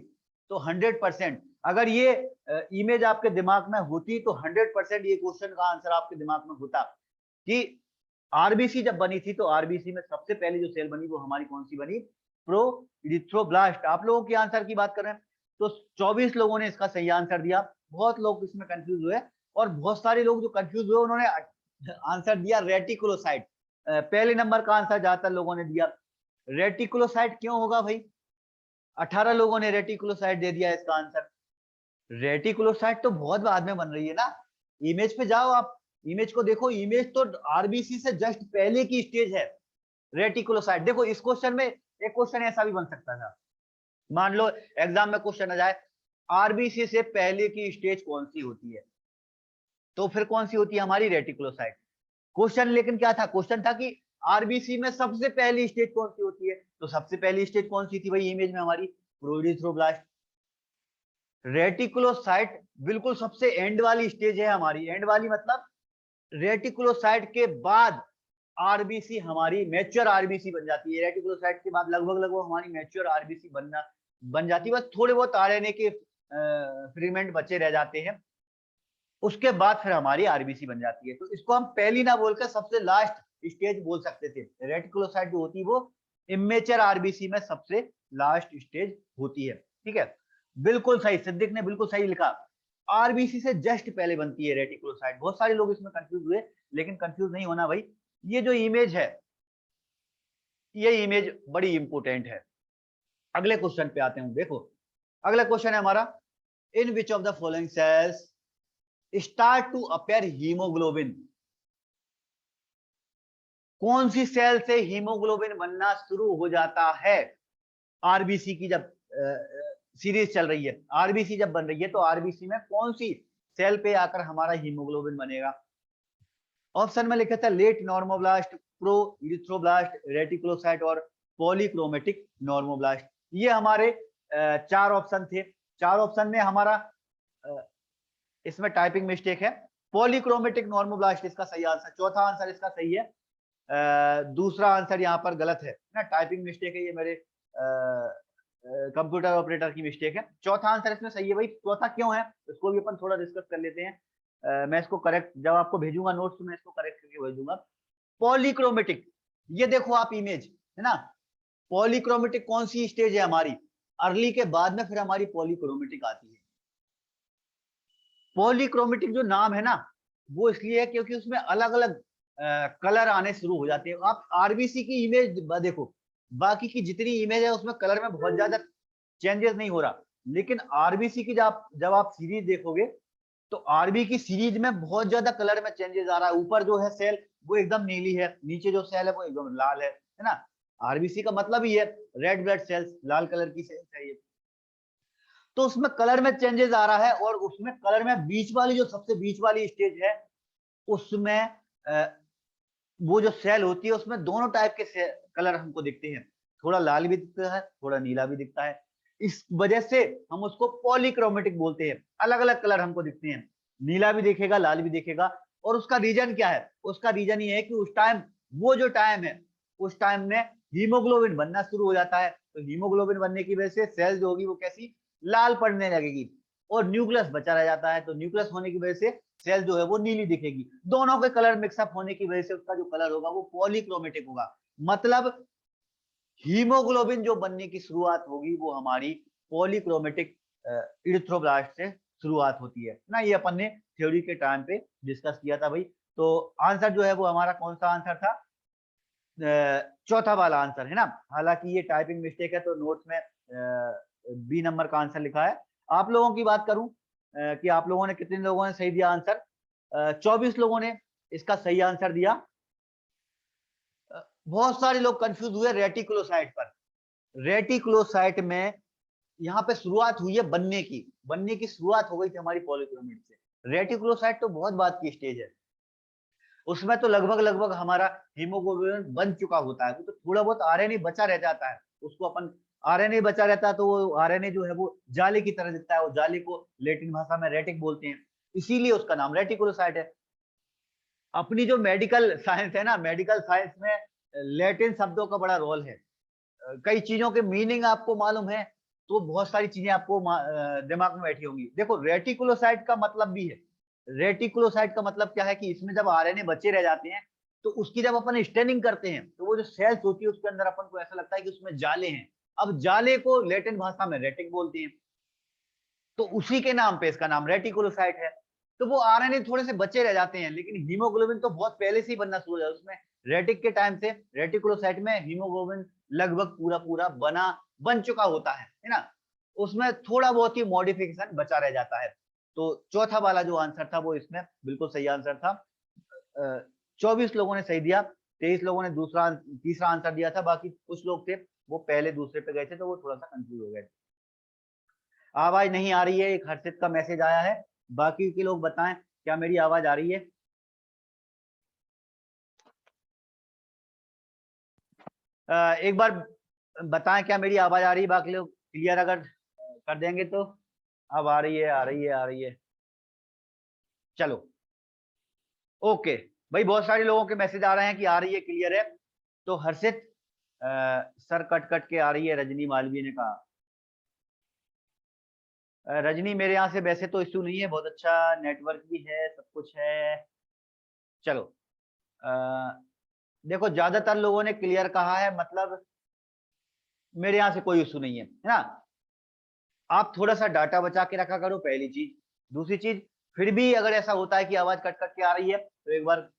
तो 100%, अगर ये इमेज आपके दिमाग में होती तो 100% ये क्वेश्चन का आंसर आपके दिमाग में होता कि आरबीसी जब बनी थी तो आरबीसी में सबसे पहले जो सेल बनी वो हमारी कौन सी बनी? Pro erythroblast. आप लोगों के आंसर की बात कर रहे हैं तो 24 लोगों ने इसका सही आंसर दिया। बहुत लोग इसमें कंफ्यूज हुए और बहुत सारे लोग जो कंफ्यूज हुए उन्होंने आंसर दिया रेटिकुलोसाइट। पहले नंबर का आंसर ज्यादातर लोगों ने दिया रेटिकुलोसाइट। क्यों होगा भाई? 18 लोगों ने रेटिकुलोसाइट दे दिया इसका आंसर। रेटिकुलोसाइट तो बहुत बाद में बन रही है ना। इमेज पे जाओ आप, इमेज को देखो, इमेज तो आरबीसी से जस्ट पहले की स्टेज है रेटिकुलोसाइट। देखो इस क्वेश्चन में एक क्वेश्चन ऐसा भी बन सकता था, मान लो एग्जाम में क्वेश्चन आ जाए आरबीसी से पहले की स्टेज कौन सी होती है, तो फिर कौन सी होती है? हमारी रेटिकुलोसाइट। क्वेश्चन लेकिन क्या था? क्वेश्चन था कि आरबीसी में सबसे पहली स्टेज कौन सी होती है, तो सबसे पहली स्टेज कौन सी थी भाई इमेज में? हमारी प्रोइरिथ्रोब्लास्ट। रेटिकुलोसाइट बिल्कुल सबसे एंड वाली स्टेज है हमारी। एंड वाली मतलब रेटिकुलोसाइट के बाद आरबीसी हमारी मैच्योर आरबीसी बन जाती है। रेटिकुलोसाइट के बाद लगभग लगभग हमारी मैच्योर आरबीसी बन जाती है। बस थोड़े बहुत आरएनए के फ्रेगमेंट बचे रह जाते हैं, उसके बाद फिर हमारी आरबीसी बन जाती है। तो इसको हम पहली ना बोलकर सबसे लास्ट स्टेज बोल सकते थे। रेटिकुलोसाइट जो होती है वो इमेच्योर आरबीसी में सबसे लास्ट स्टेज होती है। ठीक है, बिल्कुल सही, सिद्दीक ने बिल्कुल सही लिखा। आरबीसी से जस्ट पहले बनती है रेटिकुलोसाइट। बहुत सारे लोग इसमें कंफ्यूज हुए, लेकिन कंफ्यूज नहीं होना भाई। ये जो इमेज है, ये इमेज बड़ी इंपोर्टेंट है। अगले क्वेश्चन पे आते हैं। देखो अगला क्वेश्चन है हमारा, in which of the following cells start to appear haemoglobin. कौन सी सेल से हीमोग्लोबिन बनना शुरू हो जाता है? आरबीसी की जब सीरीज चल रही है, आरबीसी जब बन रही है, तो आरबीसी में कौन सी सेल पे आकर हमारा हीमोग्लोबिन बनेगा? ऑप्शन में लिखा था late normoblast, proerythroblast, reticulocyte और पॉलीक्रोमेटिक नॉर्मोब्लास्ट। ये हमारे चार ऑप्शन थे। चार ऑप्शन में हमारा इसमें टाइपिंग मिस्टेक है। पॉलीक्रोमेटिक नॉर्मोब्लास्ट इसका सही आंसर, चौथा आंसर इसका सही है। दूसरा आंसर यहाँ पर गलत है ना, टाइपिंग मिस्टेक है, ये मेरे कंप्यूटर ऑपरेटर की मिस्टेक है। चौथा आंसर इसमें सही है भाई। चौथा क्यों है इसको भी अपन थोड़ा डिस्कस कर लेते हैं। मैं इसको करेक्ट जब आपको भेजूंगा नोट्स, तो मैं इसको करेक्ट करके भेजूंगा। पॉलीक्रोमेटिक, ये देखो आप इमेज, है ना। पॉलीक्रोमेटिक कौन सी स्टेज है हमारी? अर्ली के बाद में फिर हमारी पॉलीक्रोमेटिक आती है। पॉलीक्रोमेटिक जो नाम है ना, वो इसलिए है क्योंकि उसमें अलग अलग कलर आने शुरू हो जाते हैं। आप आरबीसी की इमेज देखो, बाकी की जितनी इमेज है उसमें कलर में बहुत ज्यादा चेंजेस नहीं हो रहा। लेकिन आरबीसी की जब आप सीरीज देखोगे तो आरबी की सीरीज में बहुत ज्यादा कलर में चेंजेस आ रहा है। ऊपर जो है सेल वो एकदम नीली है, नीचे जो सेल है वो एकदम लाल है ना। आरबीसी का मतलब ही है रेड ब्लड सेल्स, लाल कलर की सेल्स है ये। तो उसमें कलर में चेंजेस आ रहा है, और उसमें कलर में बीच वाली जो सबसे बीच वाली स्टेज है उसमें वो जो सेल होती है उसमें दोनों टाइप के कलर हमको दिखते हैं, थोड़ा लाल भी दिखता है, थोड़ा नीला भी दिखता है। इस वजह से हम उसको पॉलीक्रोमेटिक बोलते हैं। अलग अलग कलर हमको दिखते हैं, नीला भी दिखेगा, लाल भी दिखेगा। और उसका रीजन क्या है? उसका रीजन ये है कि उस टाइम, वो जो टाइम है उस टाइम में हीमोग्लोबिन बनना शुरू हो जाता है। तो हीमोग्लोबिन बनने की वजह से सेल जो होगी वो कैसी, लाल पड़ने लगेगी, और न्यूक्लियस बचा रह जाता है। तो न्यूक्लियस होने की वजह से सेल जो है वो नीली दिखेगी। दोनों के कलर मिक्सअप होने की वजह से उसका जो कलर होगा वो पॉलीक्रोमेटिक होगा। मतलब हीमोग्लोबिन जो बनने की शुरुआत होगी वो हमारी पॉलीक्रोमेटिक इरिथ्रोब्लास्ट से शुरुआत होती है ना। ये अपन ने थ्योरी के टाइम पे डिस्कस किया था भाई। तो आंसर जो है वो हमारा कौन सा आंसर था? चौथा वाला आंसर है ना। हालांकि ये टाइपिंग मिस्टेक है तो नोट्स में बी नंबर का आंसर लिखा है। आप लोगों की बात करूं कि आप लोगों ने कितने लोगों ने सही दिया आंसर? 24 लोगों ने इसका सही आंसर दिया। बहुत सारे लोग कंफ्यूज हुए रेटिकुलोसाइट पर। रेटिकुलोसाइट में यहाँ पे शुरुआत हुई है बनने की शुरुआत हो गई थी हमारी पॉलीक्रोमेट से। रेटिकुलोसाइट तो बहुत बात की स्टेज है, उसमें तो लगभग लगभग हमारा हीमोग्लोबिन बन चुका होता है। तो थोड़ा बहुत आरएनए बचा रह जाता है, उसको अपन, आरएनए बचा रहता है तो वो आरएनए जो है वो जाले की तरह दिखता है। वो जाले को लैटिन भाषा में रेटिक बोलते हैं, इसीलिए उसका नाम रेटिकुलोसाइट है। अपनी जो मेडिकल साइंस है ना, मेडिकल साइंस में लैटिन शब्दों का बड़ा रोल है। कई चीजों के मीनिंग आपको मालूम है तो बहुत सारी चीजें आपको दिमाग में बैठी होंगी। देखो रेटिकुलोसाइट का मतलब भी है, रेटिकुलोसाइट का मतलब क्या है कि इसमें जब आरएनए बचे रह जाते हैं तो उसकी जब अपन स्टेनिंग करते हैं तो वो जो सेल्स होती है उसके अंदर अपन को ऐसा लगता है कि उसमें जाले हैं। अब जाले को लैटिन भाषा में रेटिक बोलते हैं, तो उसी के नाम पे इसका नाम रेटिकुलोसाइट है। तो वो आरएनए थोड़े से बचे रह जाते हैं, लेकिन हीमोग्लोबिन तो बहुत पहले से ही बनना शुरू हो जाता है उसमें। रेटिक के टाइम से रेटिकुलोसाइट में हीमोग्लोबिन लगभग पूरा पूरा बन चुका होता है ना। उसमें थोड़ा बहुत ही मॉडिफिकेशन बचा रह जाता है। तो चौथा वाला जो आंसर था वो इसमें बिल्कुल सही आंसर था। 24 लोगों ने सही दिया, 23 लोगों ने तीसरा आंसर दिया था। बाकी कुछ लोग थे वो पहले दूसरे पे गए थे तो वो थोड़ा सा कंफ्यूज हो गए। आवाज नहीं आ रही है, एक हर्षित का मैसेज आया है। बाकी के लोग बताएं क्या मेरी आवाज आ रही है? एक बार बताएं क्या मेरी आवाज आ रही है? बाकी लोग क्लियर अगर कर देंगे तो। अब आ रही है, आ रही है, आ रही है। चलो ओके भाई, बहुत सारे लोगों के मैसेज आ रहे हैं कि आ रही है, क्लियर है। तो हर्षित सर कट कट के आ रही है, रजनी मालवीय ने कहा। रजनी मेरे यहाँ से वैसे तो इश्यू नहीं है, बहुत अच्छा नेटवर्क भी है, सब कुछ है। चलो देखो ज्यादातर लोगों ने क्लियर कहा है, मतलब मेरे यहाँ से कोई इशू नहीं है ना। आप थोड़ा सा डाटा बचा के रखा करो, पहली चीज। दूसरी चीज, फिर भी अगर ऐसा होता है कि आवाज कट कट के आ रही है तो एक बार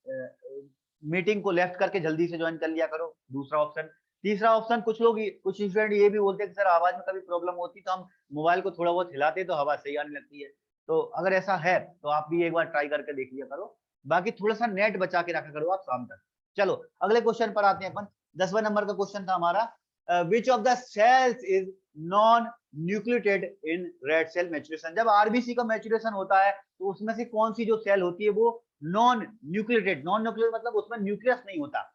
मीटिंग को लेफ्ट करके जल्दी से ज्वाइन कर लिया करो, दूसरा ऑप्शन। तीसरा ऑप्शन, कुछ स्टूडेंट ये भी बोलते हैं कि सर आवाज में कभी प्रॉब्लम होती तो हम मोबाइल को थोड़ा बहुत हिलाते तो आवाज सही आने लगती है। तो अगर ऐसा है तो आप भी एक बार ट्राई करके देख लिया करो। बाकी थोड़ा सा नेट बचा के रखा करो आप शाम तक। चलो अगले क्वेश्चन पर आते हैं अपन। 10वां नंबर का क्वेश्चन था हमारा, which of the cells is non nucleated in red cell maturation. जब आरबीसी का मैच्यूरेशन होता है तो उसमें से कौन सी जो सेल होती है वो नॉन न्यूक्लिएटेड, नॉन न्यूक्लिएटेड मतलब उसमें न्यूक्लियस नहीं होता।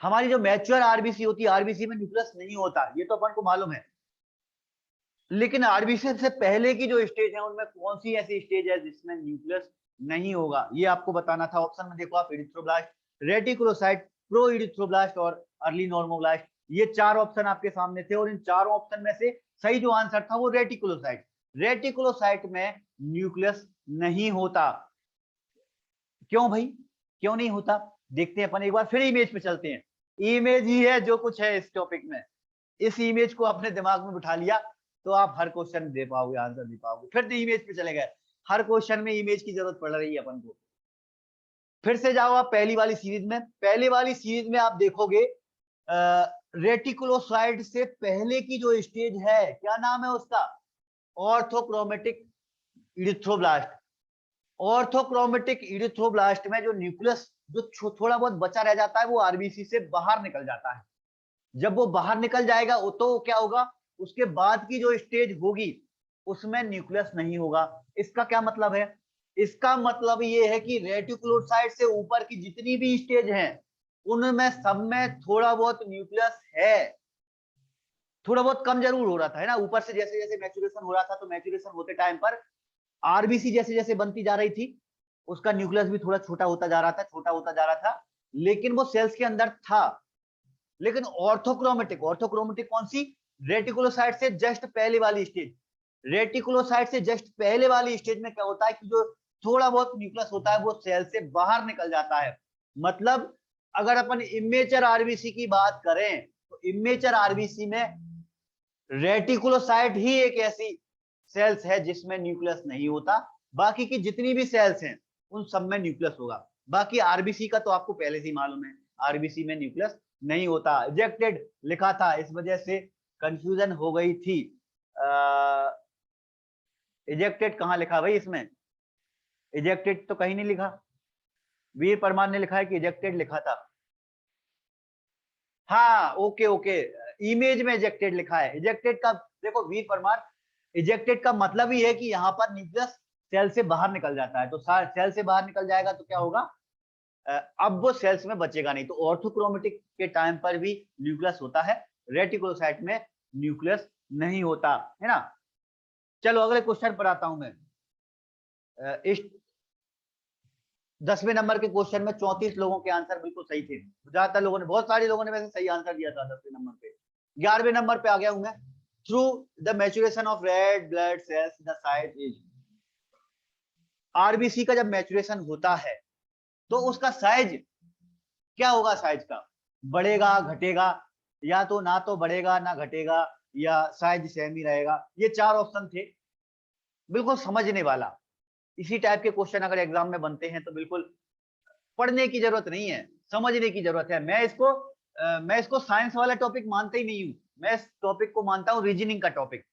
हमारी जो मैच्योर आरबीसी होती है, आरबीसी में न्यूक्लियस नहीं होता, ये तो अपन को मालूम है। लेकिन आरबीसी से पहले की जो स्टेज है उनमें कौन सी ऐसी स्टेज है जिसमें न्यूक्लियस नहीं होगा, ये आपको बताना था। ऑप्शन में देखो आप, इरिथ्रोब्लास्ट, रेटिकुलोसाइट, प्रो इरिथ्रोब्लास्ट और अर्ली नॉर्मोब्लास्ट। ये चार ऑप्शन आपके सामने थे और इन चारों ऑप्शन में से सही जो आंसर था वो रेटिकुलोसाइट। रेटिकुलोसाइट में न्यूक्लियस नहीं होता। क्यों भाई, क्यों नहीं होता? देखते हैं अपन, एक बार फिर इमेज पे चलते हैं। इमेज ही है जो कुछ है इस टॉपिक में। इस इमेज को अपने दिमाग में बिठा लिया तो आप हर क्वेश्चन दे पाओगे, आंसर दे पाओगे। फिर तो इमेज पे चले गए, हर क्वेश्चन में इमेज की जरूरत पड़ रही है अपन को। फिर से जाओ आप पहली वाली सीरीज में। पहली वाली सीरीज में आप देखोगे रेटिकुलोसाइट से पहले की जो स्टेज है, क्या नाम है उसका? ऑर्थोक्रोमेटिक इरिथ्रोब्लास्ट। ऑर्थोक्रोमेटिक इरिथ्रोब्लास्ट में जो न्यूक्लियस जो थोड़ा बहुत बचा रह जाता है वो आरबीसी से बाहर निकल जाता है। जब वो बाहर निकल जाएगा तो क्या होगा, उसके बाद की जो स्टेज होगी उसमें न्यूक्लियस नहीं होगा। इसका क्या मतलब है? इसका मतलब ये है कि रेटिकुलोसाइट से ऊपर की जितनी भी स्टेज हैं उनमें सब में थोड़ा बहुत न्यूक्लियस है। थोड़ा बहुत कम जरूर हो रहा था, है ना, ऊपर से जैसे जैसे मैच्योरेशन हो रहा था, तो मैच्योरेशन होते टाइम पर आरबीसी जैसे जैसे बनती जा रही थी उसका न्यूक्लियस भी थोड़ा छोटा होता जा रहा था, छोटा होता जा रहा था, लेकिन वो सेल्स के अंदर था। लेकिन ऑर्थोक्रोमेटिक, ऑर्थोक्रोमेटिक कौन सी? रेटिकुलोसाइट से जस्ट पहले वाली स्टेज। रेटिकुलोसाइट से जस्ट पहले वाली स्टेज में क्या होता है कि जो थोड़ा बहुत न्यूक्लियस होता है वो सेल से बाहर निकल जाता है। मतलब अगर अपन इमेचर आरबीसी की बात करें तो इमेचर आरबीसी में रेटिकुलोसाइट ही एक ऐसी सेल्स है जिसमें न्यूक्लियस नहीं होता। बाकी की जितनी भी सेल्स हैं उन सब में न्यूक्लियस होगा। बाकी आरबीसी का तो आपको पहले से ही मालूम है, आरबीसी में न्यूक्लियस नहीं होता। इजेक्टेड लिखा था, इस वजह से कंफ्यूजन हो गई थी। इजेक्टेड कहाँ लिखा भाई इसमें? इजेक्टेड तो कहीं नहीं लिखा। वीर परमार ने लिखा है कि इजेक्टेड लिखा था। हाँ ओके ओके, इमेज में इजेक्टेड लिखा है। इजेक्टेड का देखो वीर परमार, इजेक्टेड का मतलब ही है कि यहाँ पर न्यूक्लियस सेल से बाहर निकल जाता है। तो सेल से बाहर निकल जाएगा तो क्या होगा, अब वो सेल्स में बचेगा नहीं। तो ऑर्थोक्रोमेटिक के टाइम पर भी न्यूक्लियस होता है, रेटिकुलोसाइट में न्यूक्लियस नहीं होता, है ना। चलो अगले क्वेश्चन पर आता हूं मैं। इस 10वें नंबर के क्वेश्चन में 34 लोगों के आंसर बिल्कुल सही थे। ज्यादातर लोगों ने, बहुत सारे लोगों ने वैसे सही आंसर दिया था 10वें नंबर पे। 11वें नंबर पे आ गया हूं मैं। Through the maturation of red blood cells the size is. RBC का जब मैच्योरेशन होता है तो उसका साइज क्या होगा? साइज का बढ़ेगा घटेगा, या तो ना तो बढ़ेगा ना घटेगा, या साइज सेम ही रहेगा। ये चार ऑप्शन थे, बिल्कुल समझने वाला। इसी टाइप के क्वेश्चन अगर एग्जाम में बनते हैं तो बिल्कुल पढ़ने की जरूरत नहीं है, समझने की जरूरत है। मैं इसको साइंस वाला टॉपिक मानता ही नहीं हूँ। मैं इस टॉपिक को मानता हूँ रीजनिंग का टॉपिक।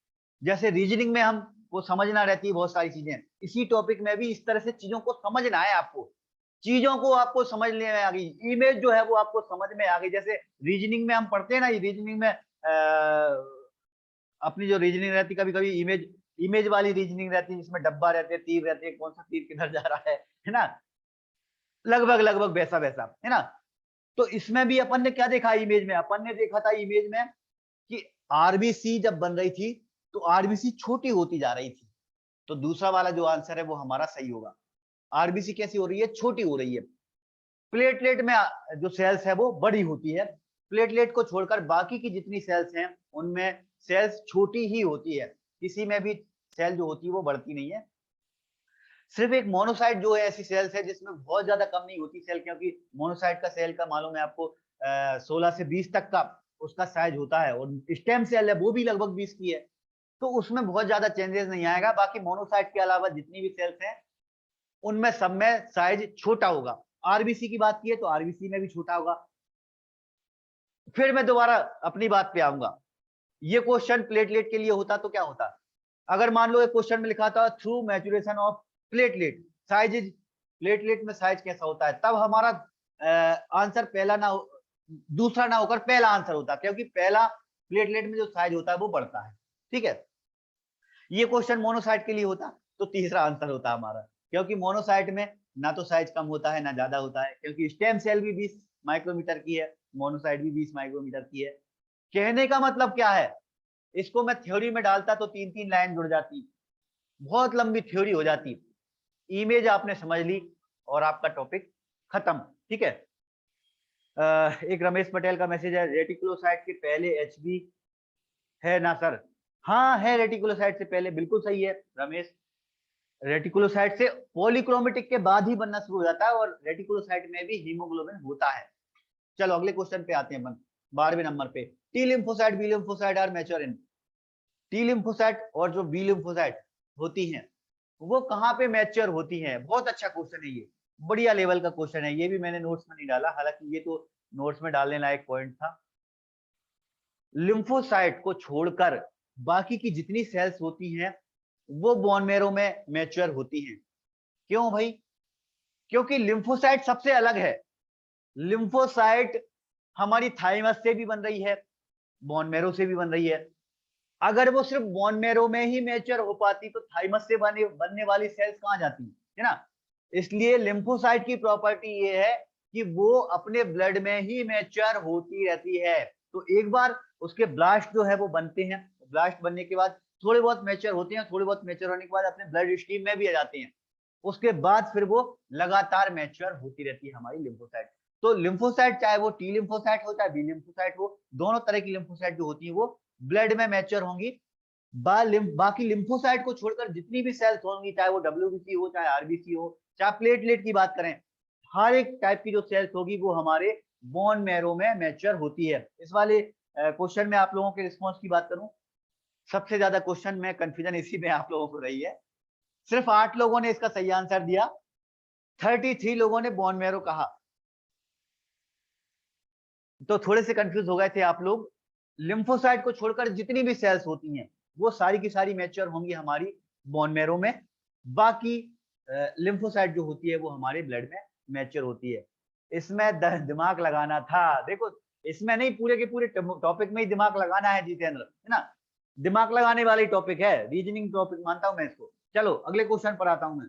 जैसे रीजनिंग में हम वो समझना रहती है बहुत सारी चीजें, इसी टॉपिक में भी इस तरह से चीजों को समझना है आपको। चीजों को आपको समझने में आ गई, इमेज जो है वो आपको समझ में आ गई। जैसे रीजनिंग में हम पढ़ते हैं ना, रीजनिंग में अपनी जो रीजनिंग रहती है, कभी कभी इमेज इमेज वाली रीजनिंग रहती है जिसमें डब्बा रहते हैं, तीर रहते हैं, कौन सा तीर किधर जा रहा है ना। लगभग लगभग वैसा वैसा, है ना। तो इसमें भी अपन ने क्या देखा इमेज में? अपन ने देखा था इमेज में कि आरबीसी जब बन रही थी तो आरबीसी छोटी होती जा रही थी। तो दूसरा वाला जो आंसर है वो हमारा सही होगा। आरबीसी कैसी हो रही है? छोटी हो रही है। प्लेटलेट में जो सेल्स है वो बड़ी होती है। प्लेटलेट को छोड़कर बाकी की जितनी सेल्स हैं उनमें सेल्स छोटी ही होती है। किसी में भी सेल जो होती है वो बढ़ती नहीं है। सिर्फ एक मोनोसाइट जो है ऐसी सेल्स है जिसमें बहुत ज्यादा कम नहीं होती सेल, क्योंकि मोनोसाइट का सेल का मालूम है आपको 16 से 20 तक का उसका साइज होता है, और स्टेम सेल है वो भी लगभग 20 की है। तो उसमें बहुत ज्यादा चेंजेस नहीं आएगा। बाकी मोनोसाइट के अलावा जितनी भी सेल्स हैं उनमें सब में साइज छोटा होगा। आरबीसी की बात की है तो आरबीसी में भी छोटा होगा। फिर मैं दोबारा अपनी बात पे आऊंगा। ये क्वेश्चन प्लेटलेट के लिए होता तो क्या होता? अगर मान लो एक क्वेश्चन में लिखा था through maturation of platelet size is, platelet में साइज कैसा होता है, तब हमारा आंसर पहला ना दूसरा ना होकर पहला आंसर होता, क्योंकि पहला प्लेटलेट में जो साइज होता है वो बढ़ता है। ठीक है, ये क्वेश्चन मोनोसाइट के लिए होता तो तीसरा आंसर होता हमारा, क्योंकि मोनोसाइट में ना तो साइज कम होता है ना ज्यादा होता है, क्योंकि स्टेम सेल भी 20 माइक्रोमीटर की है, मोनोसाइट भी 20 माइक्रोमीटर की है। कहने का मतलब क्या है? इसको मैं थ्योरी में डालता तो 3-3 लाइन जुड़ जाती, बहुत लंबी थ्योरी हो जाती। इमेज आपने समझ ली और आपका टॉपिक खत्म। ठीक है। एक रमेश पटेल का मैसेज है, रेटिकुलोसाइट के पहले एचबी है ना सर? हाँ है, रेटिकुलोसाइट से पहले, बिल्कुल सही है रमेश। रेटिकुलोसाइट से पॉलीक्रोमेटिक के बाद ही बनना शुरू हो जाता है, और रेटिकुलोसाइट में भी हीमोग्लोबिन होता है। चलो अगले क्वेश्चन पे आते हैं अपन, 12वें नंबर पे। T lymphocyte B lymphocyte are mature in. T lymphocyte और जो बी लिम्फोसाइट होती हैं वो कहाँ पे मैच्योर होती हैं? बहुत अच्छा क्वेश्चन है ये, बढ़िया लेवल का क्वेश्चन है। ये भी मैंने नोट्स में नहीं डाला, हालांकि ये तो नोट्स में डालने लायक पॉइंट था। लिम्फोसाइट को छोड़कर बाकी की जितनी सेल्स होती हैं वो बोन मैरो में मैच्योर होती हैं। क्यों भाई? क्योंकि लिम्फोसाइट सबसे अलग है। लिम्फोसाइट हमारी थाइमस से भी बन रही है, बोन मैरो से भी बन रही है। अगर वो सिर्फ बोन मैरो में ही मैच्योर हो पाती तो थाइमस से बनने वाली सेल्स कहां जाती है ना? इसलिए लिम्फोसाइट की प्रॉपर्टी ये है कि वो अपने ब्लड में ही मैच्योर होती रहती है। तो एक बार उसके ब्लास्ट जो है वो बनते हैं, ब्लास्ट बनने के बाद थोड़े बहुत मैच्योर होते हैं, थोड़े बहुत मैच्योर होने के बाद अपने ब्लड स्ट्रीम में भी आ जाते हैं। उसके बाद फिर वो लगातार मैच्योर होती रहती है हमारी लिम्फोसाइट। तो लिम्फोसाइट चाहे वो टी लिम्फोसाइट हो चाहे बी लिम्फोसाइट हो, दोनों तरह की लिम्फोसाइट जो होती है वो ब्लड में मैच्योर होंगी। बाकी लिम्फोसाइट को छोड़कर जितनी भी सेल्स होंगी, चाहे वो डब्ल्यूबीसी हो चाहे आरबीसी हो चाहे प्लेटलेट की बात करें, हर एक टाइप की जो सेल्स होगी वो हमारे बोन मैरो में मैच्योर होती है। इस वाले क्वेश्चन में आप लोगों के रिस्पॉन्स की बात करूं, सबसे ज्यादा क्वेश्चन में कंफ्यूजन इसी में आप लोगों को रही है। सिर्फ 8 लोगों ने इसका सही आंसर दिया, 33 लोगों ने बोन मैरो कहा। तो थोड़े से कंफ्यूज हो गए थे आप लोग। लिम्फोसाइट को छोड़कर जितनी भी सेल्स होती हैं वो सारी की सारी मैच्योर होंगी हमारी बोन मैरो में। बाकी लिम्फोसाइट जो होती है वो हमारे ब्लड में मैच्योर होती है। इसमें दिमाग लगाना था, देखो इसमें नहीं, पूरे के पूरे टॉपिक में ही दिमाग लगाना है जितेंद्र, है ना? दिमाग लगाने वाली टॉपिक है, रीजनिंग टॉपिक मानता हूं मैं इसको। चलो अगले क्वेश्चन पर आता हूं मैं।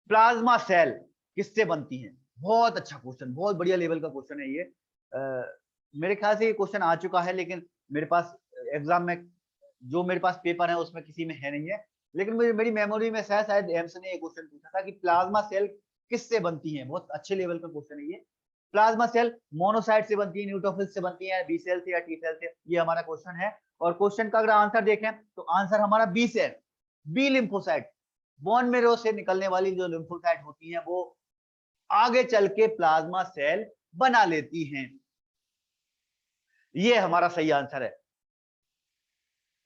प्लाज्मा सेल किससे बनती हैं? बहुत अच्छा क्वेश्चन, बहुत बढ़िया लेवल का क्वेश्चन है ये। मेरे ख्याल से ये क्वेश्चन आ चुका है, लेकिन मेरे पास एग्जाम में जो मेरे पास पेपर है उसमें किसी में है नहीं है, लेकिन मेरी मेमोरी में शायद एम्स ने ये क्वेश्चन पूछा था कि प्लाज्मा सेल किससे बनती हैं। बहुत अच्छे लेवल का क्वेश्चन है ये। प्लाज्मा सेल मोनोसाइट से बनती है, न्यूट्रोफिल से बनती है, बी सेल से या टी सेल से, ये हमारा क्वेश्चन है। और क्वेश्चन का अगर आंसर देखें तो आंसर हमारा B cell, B lymphocyte. Bone marrow से निकलने वाली जो लिम्फोसाइट होती हैं वो आगे चल के प्लाज्मा सेल बना लेती हैं। ये हमारा सही आंसर है।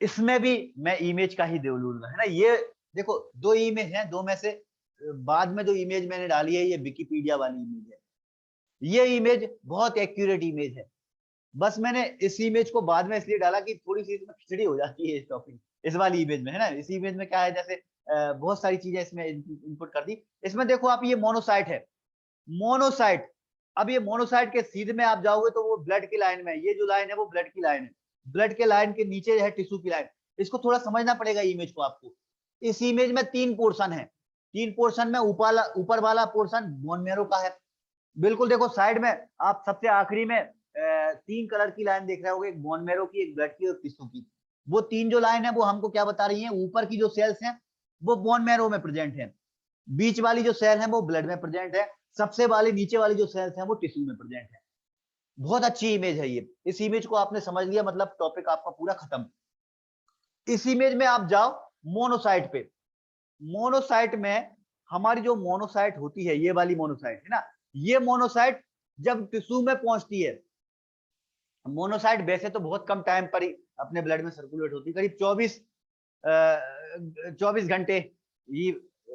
इसमें भी मैं इमेज का ही दे लूंगा, है ना? ये देखो दो इमेज हैं, दो में से बाद में जो इमेज मैंने डाली है ये विकिपीडिया वाली इमेज है। ये इमेज बहुत एक्यूरेट इमेज है, बस मैंने इस इमेज को बाद में इसलिए डाला कि थोड़ी सी इसमें खिचड़ी हो जाती है इस टॉपिक, इस वाली इमेज में, है ना? इस इमेज में क्या है, जैसे बहुत सारी चीजें इसमें इनपुट कर दी। इसमें देखो आप, ये मोनोसाइट है, मोनोसाइट। अब ये मोनोसाइट के सीधे में आप जाओगे तो वो ब्लड की लाइन में, ये जो लाइन है वो ब्लड की लाइन है, ब्लड के लाइन के नीचे है टिश्यू की लाइन। इसको थोड़ा समझना पड़ेगा इमेज को आपको। इस इमेज में 3 पोर्शन है, 3 पोर्शन में ऊपर वाला पोर्शन बोन मैरो का है। बिल्कुल देखो साइड में आप सबसे आखिरी में 3 कलर की लाइन देख रहे होगे, एक बोन मैरो की, एक ब्लड की और टिश्यू की। वो 3 जो लाइन है वो हमको क्या बता रही है, ऊपर की जो सेल्स हैं वो बोन मैरो में प्रेजेंट है, बीच वाली जो सेल है वो ब्लड में प्रेजेंट है, सबसे वाली नीचे वाली जो सेल्स हैं वो टिश्यू में प्रेजेंट है। बहुत अच्छी इमेज है ये। इस इमेज को आपने समझ लिया मतलब टॉपिक आपका पूरा खत्म। इस इमेज में आप जाओ मोनोसाइट पे। मोनोसाइट में हमारी जो मोनोसाइट होती है, ये वाली मोनोसाइट है ना, ये मोनोसाइट जब टिश्यू में पहुंचती है, मोनोसाइट वैसे तो बहुत कम टाइम पर ही अपने ब्लड में सर्कुलेट होती है, करीब 24 घंटे ये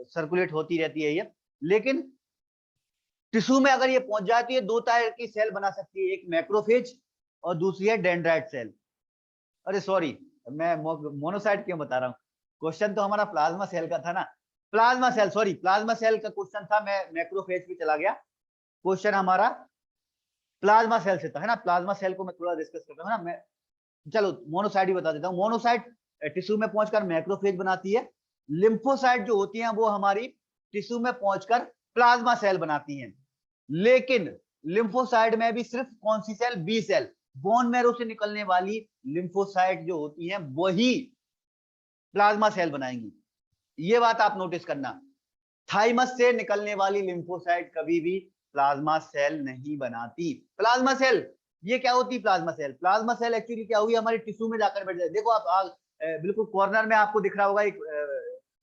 सर्कुलेट होती रहती है ये। लेकिन टिश्यू में अगर ये पहुंच जाती है, 2 टाइप की सेल बना सकती है, एक मैक्रोफेज और दूसरी है डेंड्राइट सेल। अरे सॉरी, मैं मोनोसाइट क्यों बता रहा हूँ, क्वेश्चन तो हमारा प्लाज्मा सेल का था ना। Plasma cell, sorry, plasma cell का क्वेश्चन था, मैं मैक्रोफेज पे चला गया। क्वेश्चन हमारा प्लाज्मा सेल से था, है ना? प्लाज्मा सेल को मैं थोड़ा डिस्कस करता हूँ ना मैं। चलो मोनोसाइट ही बता देता हूँ। मोनोसाइट टिश्यू में पहुंचकर मैक्रोफेज बनाती है। लिम्फोसाइट जो होती हैं वो हमारी टिश्यू में पहुंचकर प्लाज्मा सेल बनाती हैं। लेकिन लिम्फोसाइट में भी सिर्फ कौन सी cell, B cell, bone marrow से निकलने वाली लिम्फोसाइट जो होती हैं वही प्लाज्मा सेल बनाएंगी। ये बात आप नोटिस करना, थाइमस से निकलने वाली लिम्फोसाइट कभी भी प्लाज्मा सेल नहीं बनाती। प्लाज्मा सेल ये क्या होती है? Plasma cell, plasma cell actually क्या हुई, हमारे टिश्यू में जाकर बैठ जाए। देखो आप बिल्कुल कॉर्नर में आपको दिख रहा होगा एक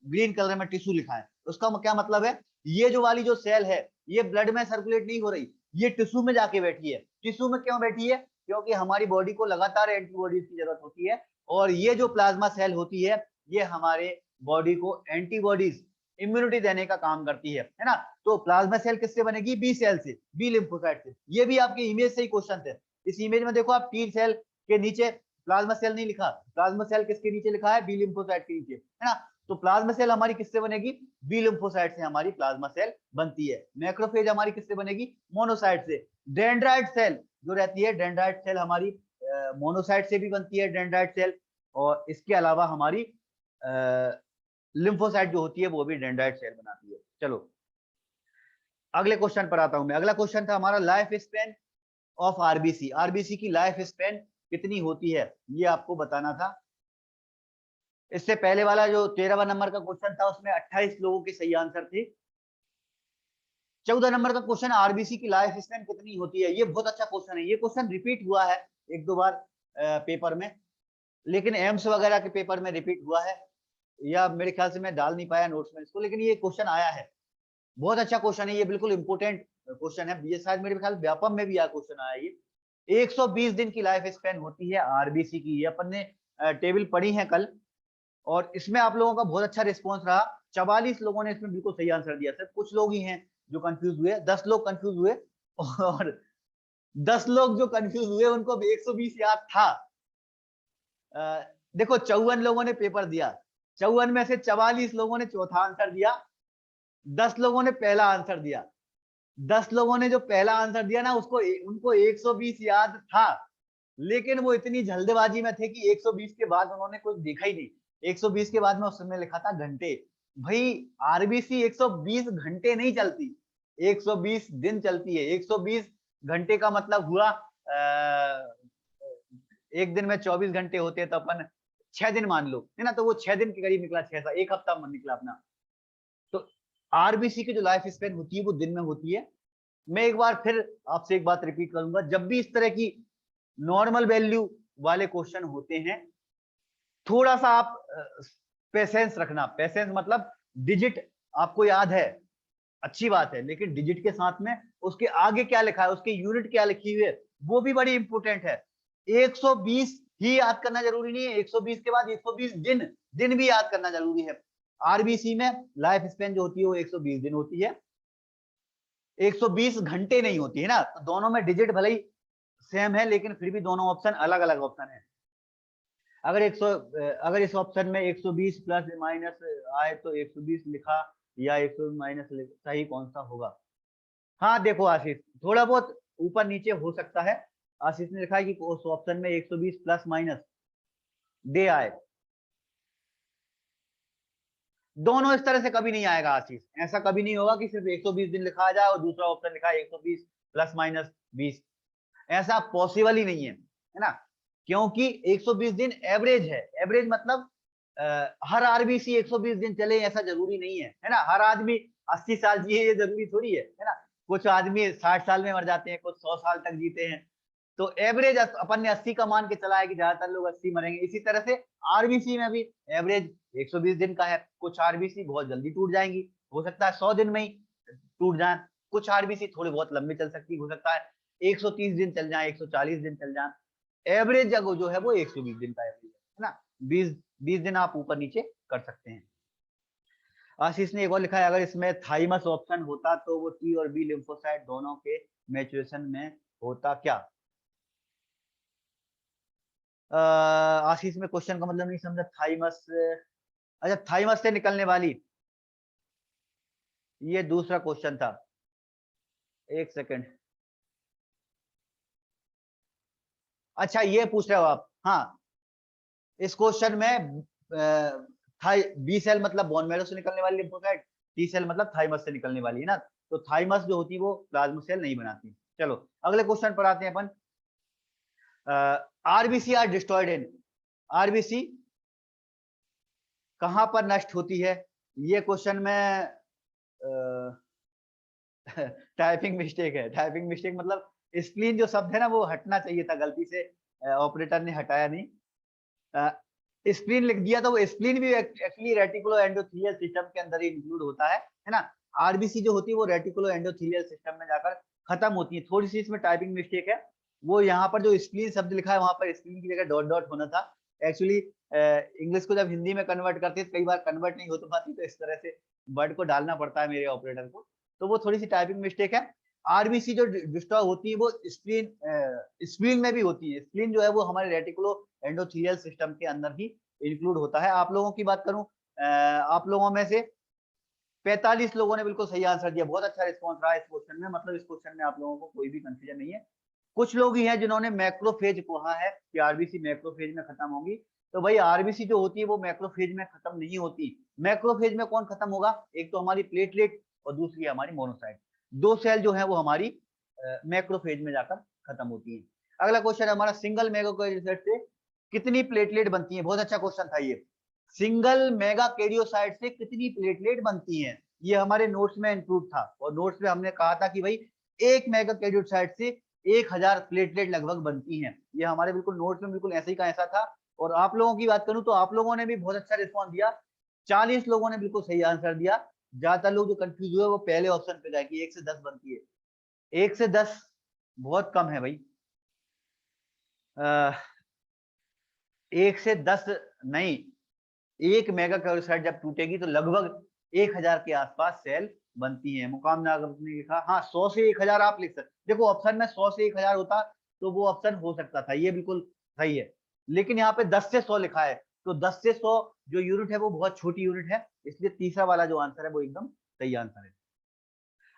ग्रीन कलर में टिश्यू लिखा है, उसका क्या मतलब है? ये जो वाली जो सेल है ये ब्लड में सर्कुलेट नहीं हो रही, ये टिश्यू में जाके बैठी है। टिश्यू में क्यों बैठी है? क्योंकि हमारी बॉडी को लगातार एंटीबॉडीज की जरूरत होती है, और ये जो प्लाज्मा सेल होती है ये हमारे बॉडी को एंटीबॉडीज, इम्यूनिटी देने का काम करती है ना? तो प्लाज्मा सेल किससे बनेगी? बी सेल से, बी लिम्फोसाइट से। ये भी आपके इमेज से ही क्वेश्चन थे। इस इमेज में देखो आप टी सेल के नीचे प्लाज्मा सेल नहीं लिखा, प्लाज्मा सेल किसके नीचे लिखा है, बी लिम्फोसाइट के नीचे, है ना। तो प्लाज्मा सेल हमारी किससे बनेगी, बी लिम्फोसाइट से हमारी प्लाज्मा सेल बनती है। मैक्रोफेज हमारी किससे बनेगी, मोनोसाइट से। डेंड्राइट सेल जो रहती है, डेंड्राइट सेल हमारी मोनोसाइट से भी बनती है डेंड्राइट सेल, और इसके अलावा हमारी लिम्फोसाइट जो होती है वो भी डेंड्राइट सेल बनाती है। चलो अगले क्वेश्चन पर आता हूं मैं। अगला क्वेश्चन था हमारा life span of RBC. RBC की लाइफ स्पेन कितनी होती है ये आपको बताना था। इससे पहले वाला जो 13वां नंबर का क्वेश्चन था उसमें 28 लोगों के सही आंसर थे। 14 नंबर का क्वेश्चन आरबीसी की लाइफ स्पेन कितनी होती है, ये बहुत अच्छा क्वेश्चन है। ये क्वेश्चन रिपीट हुआ है एक दो बार पेपर में, लेकिन एम्स वगैरह के पेपर में रिपीट हुआ है, या मेरे ख्याल से मैं डाल नहीं पाया नोट्स में इसको, लेकिन ये क्वेश्चन आया है। बहुत अच्छा क्वेश्चन है ये, बिल्कुल इंपोर्टेंट क्वेश्चन है। ये शायद मेरे ख्याल व्यापम में भी यह क्वेश्चन आया। ये 120 दिन की लाइफ स्पेन होती है आरबीसी की। ये अपन ने टेबल पढ़ी है कल, और इसमें आप लोगों का बहुत अच्छा रिस्पॉन्स रहा। 44 लोगों ने इसमें बिल्कुल सही आंसर दिया। सिर्फ कुछ लोग ही हैं जो कंफ्यूज हुए, 10 लोग कंफ्यूज हुए, और 10 लोग जो कंफ्यूज हुए उनको 120 याद था। देखो 54 लोगों ने पेपर दिया, 54 में से 44 लोगों ने चौथा आंसर दिया, 10 लोगों ने पहला आंसर दिया। 10 लोगों ने जो पहला आंसर दिया ना उसको उनको 120 याद था, लेकिन वो इतनी जल्दबाजी में थे कि 120 के बाद उन्होंने कुछ देखा ही नहीं। 120 के बाद में उस समय लिखा था घंटे। भाई आरबीसी 120 घंटे नहीं चलती, 120 दिन चलती है। 120 घंटे का मतलब हुआ एक दिन में 24 घंटे होते हैं तो अपन 6 दिन मान लो, है ना। तो वो 6 दिन के करीब निकला, 6 एक हफ्ता निकला अपना। तो आरबीसी की जो लाइफ स्पेन होती है वो दिन में होती है। मैं एक बार फिर आपसे एक बात रिपीट करूंगा, जब भी इस तरह की नॉर्मल वैल्यू वाले क्वेश्चन होते हैं, थोड़ा सा आप पेशेंस रखना। पेशेंस मतलब डिजिट आपको याद है, अच्छी बात है, लेकिन डिजिट के साथ में उसके आगे क्या लिखा है, उसके यूनिट क्या लिखी हुई है, वो भी बड़ी इंपॉर्टेंट है। 120 ही याद करना जरूरी नहीं है, 120 के बाद 120 दिन, दिन भी याद करना जरूरी है। आरबीसी में लाइफ स्पेन जो होती है वो 120 दिन होती है, 120 घंटे नहीं होती है ना। तो दोनों में डिजिट भले ही सेम है, लेकिन फिर भी दोनों ऑप्शन अलग अलग ऑप्शन है। अगर इस ऑप्शन में 120 प्लस माइनस आए तो 120 लिखा, या 120 माइनस सही कौन सा होगा। हाँ देखो आशीष, थोड़ा बहुत ऊपर नीचे हो सकता है। आशीष ने लिखा है कि उस ऑप्शन में 120 प्लस माइनस दे आए, दोनों इस तरह से कभी नहीं आएगा आशीष। ऐसा कभी नहीं होगा कि सिर्फ 120 दिन लिखा जाए और दूसरा ऑप्शन लिखा है 120 प्लस माइनस 20, ऐसा पॉसिबल ही नहीं है ना। क्योंकि 120 दिन एवरेज है। एवरेज मतलब हर आरबीसी 120 दिन चले ऐसा जरूरी नहीं है ना। हर आदमी 80 साल जिए ये जरूरी थोड़ी है ना। कुछ आदमी 60 साल में मर जाते हैं, कुछ 100 साल तक जीते हैं। तो एवरेज अपन ने 80 का मान के चला है कि ज्यादातर लोग 80 मरेंगे। इसी तरह से आरबीसी में भी एवरेज 120 दिन का है। कुछ आरबीसी बहुत जल्दी टूट जाएंगी, हो सकता है 100 दिन में ही टूट जाए। कुछ आरबीसी थोड़ी बहुत लंबी चल सकती, हो सकता है 130 दिन चल जाए, 140 दिन चल जाए। एवरेज जगह जो है वो 120 दिन का एवरेज है ना। 20 दिन आप ऊपर नीचे कर सकते हैं। आशीष ने एक और लिखा है, अगर इसमें थाइमस ऑप्शन होता तो वो टी और बी लिम्फोसाइट दोनों के मैचुरेशन में होता क्या। आशीष में क्वेश्चन का मतलब नहीं समझा। थाइमस, अच्छा थाइमस से निकलने वाली, ये दूसरा क्वेश्चन था। एक सेकंड, अच्छा ये पूछ रहे हो आप। हाँ इस क्वेश्चन में बी सेल मतलब बोन मैरो से निकलने वाली लिम्फोसाइट, टी सेल मतलब थाइमस से निकलने वाली है ना। तो थाइमस जो होती है वो प्लाज्मा सेल नहीं बनाती। चलो अगले क्वेश्चन पर आते हैं अपन। RBC are destroyed in, RBC कहां पर नष्ट होती है। ये क्वेश्चन में टाइपिंग मिस्टेक है। टाइपिंग मिस्टेक मतलब स्प्लीन जो शब्द है ना वो हटना चाहिए था, गलती से ऑपरेटर ने हटाया नहीं। स्प्लीन लिख दिया, तो वो स्प्लीन भी एक्चुअली रेटिकुलो एंडोथेलियल सिस्टम के अंदर ही इंक्लूड होता है ना। आरबीसी जो होती है वो रेटिकुलो एंडोथेलियल सिस्टम में जाकर खत्म होती है। थोड़ी सी इसमें टाइपिंग मिस्टेक है। वो यहाँ पर जो स्प्लीन शब्द लिखा है वहां पर स्प्लीन की जगह डॉट डॉट होना था। एक्चुअली इंग्लिश को जब हिंदी में कन्वर्ट करते हैं कई बार कन्वर्ट नहीं हो तो पाती, तो इस तरह से वर्ड को डालना पड़ता है मेरे ऑपरेटर को। तो वो थोड़ी सी टाइपिंग मिस्टेक है। आरबीसी जो डिस्ट्रॉय होती है वो स्प्लीन में भी होती है। स्प्लीन जो है वो हमारे रेटिकुलो एंडोथेलियल सिस्टम के अंदर ही इंक्लूड होता है। आप लोगों की बात करूं, आप लोगों में से 45 लोगों ने बिल्कुल सही आंसर दिया। बहुत अच्छा रिस्पॉन्स रहा इस क्वेश्चन में, मतलब इस क्वेश्चन में आप लोगों को कोई भी कंफ्यूजन नहीं है। कुछ लोग ही हैं जिन्होंने मैक्रोफेज कहा है कि आरबीसी मैक्रोफेज में खत्म होगी। तो भाई आरबीसी जो होती है वो मैक्रोफेज में खत्म नहीं होती। मैक्रोफेज में कौन खत्म होगा? एक तो हमारी प्लेटलेट और दूसरी हमारी मोनोसाइट। दो सेल जो है वो हमारी मैक्रोफेज में जाकर खत्म होती है। अगला क्वेश्चन है हमारा, सिंगल मेगाकैरियोसाइट से कितनी प्लेटलेट बनती है? बहुत अच्छा क्वेश्चन था ये। सिंगल मेगाकैरियोसाइट से कितनी प्लेटलेट बनती है? ये हमारे नोट्स में इंक्लूड था, और नोट्स में हमने कहा था कि भाई एक मेगाकैरियोसाइट से 1000 प्लेटलेट लगभग बनती हैं। ये हमारे बिल्कुल नोट्स में बिल्कुल ऐसे ही का ऐसा था। और आप लोगों की बात करूं तो आप लोगों ने भी बहुत अच्छा रिस्पॉन्स दिया। 40 लोगों ने बिल्कुल सही आंसर दिया। ज्यादातर लोग जो कंफ्यूज हुए वो पहले ऑप्शन पे गए कि 1 से 10 बनती है। 1 से 10 बहुत कम है भाई। 1 से 10 नहीं, एक मेगाकैरियोसाइट जब टूटेगी तो लगभग 1000 के आसपास सेल बनती है। मुकाम नागरिक ने लिखा, हाँ 100 से 1000 आप लिख सकते। देखो ऑप्शन में 100 से 1000 होता तो वो ऑप्शन हो सकता था, ये बिल्कुल सही है। लेकिन यहाँ पे 10 से 100 लिखा है, तो 10 से 100 जो यूनिट है वो बहुत छोटी यूनिट है, इसलिए तीसरा वाला जो आंसर है वो एकदम सही आंसर है।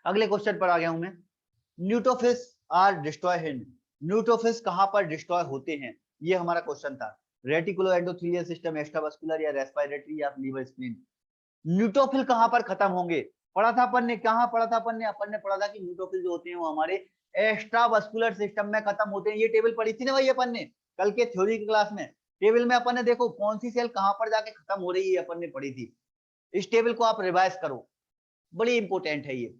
अगले क्वेश्चन पर आ गया हूं मैं। Neutrophils are destroyed. न्यूट्रोफिल्स कहां पर डिस्ट्रॉय होते हैं? ये हमारा क्वेश्चन था। रेटिकुलो एंडोथेलियल सिस्टम, एक्स्ट्रावास्कुलर या रेस्पिरेटरी या लीवर स्प्लीन। न्यूट्रोफिल कहां पर खत्म होंगे? पढ़ा था अपन ने, कहां पढ़ा था अपन ने पढ़ा था कि न्यूट्रोफिल जो होते हैं वो हमारे एक्स्ट्रावास्कुलर सिस्टम में खत्म होते हैं। ये टेबल पढ़ी थी ना भाई अपन ने कल के थ्योरी की क्लास में। टेबल में अपन ने देखो कौन सी सेल कहां पर जाके खत्म हो रही है अपन ने पढ़ी थी। इस टेबल को आप रिवाइज करो, बड़ी इंपॉर्टेंट है ये।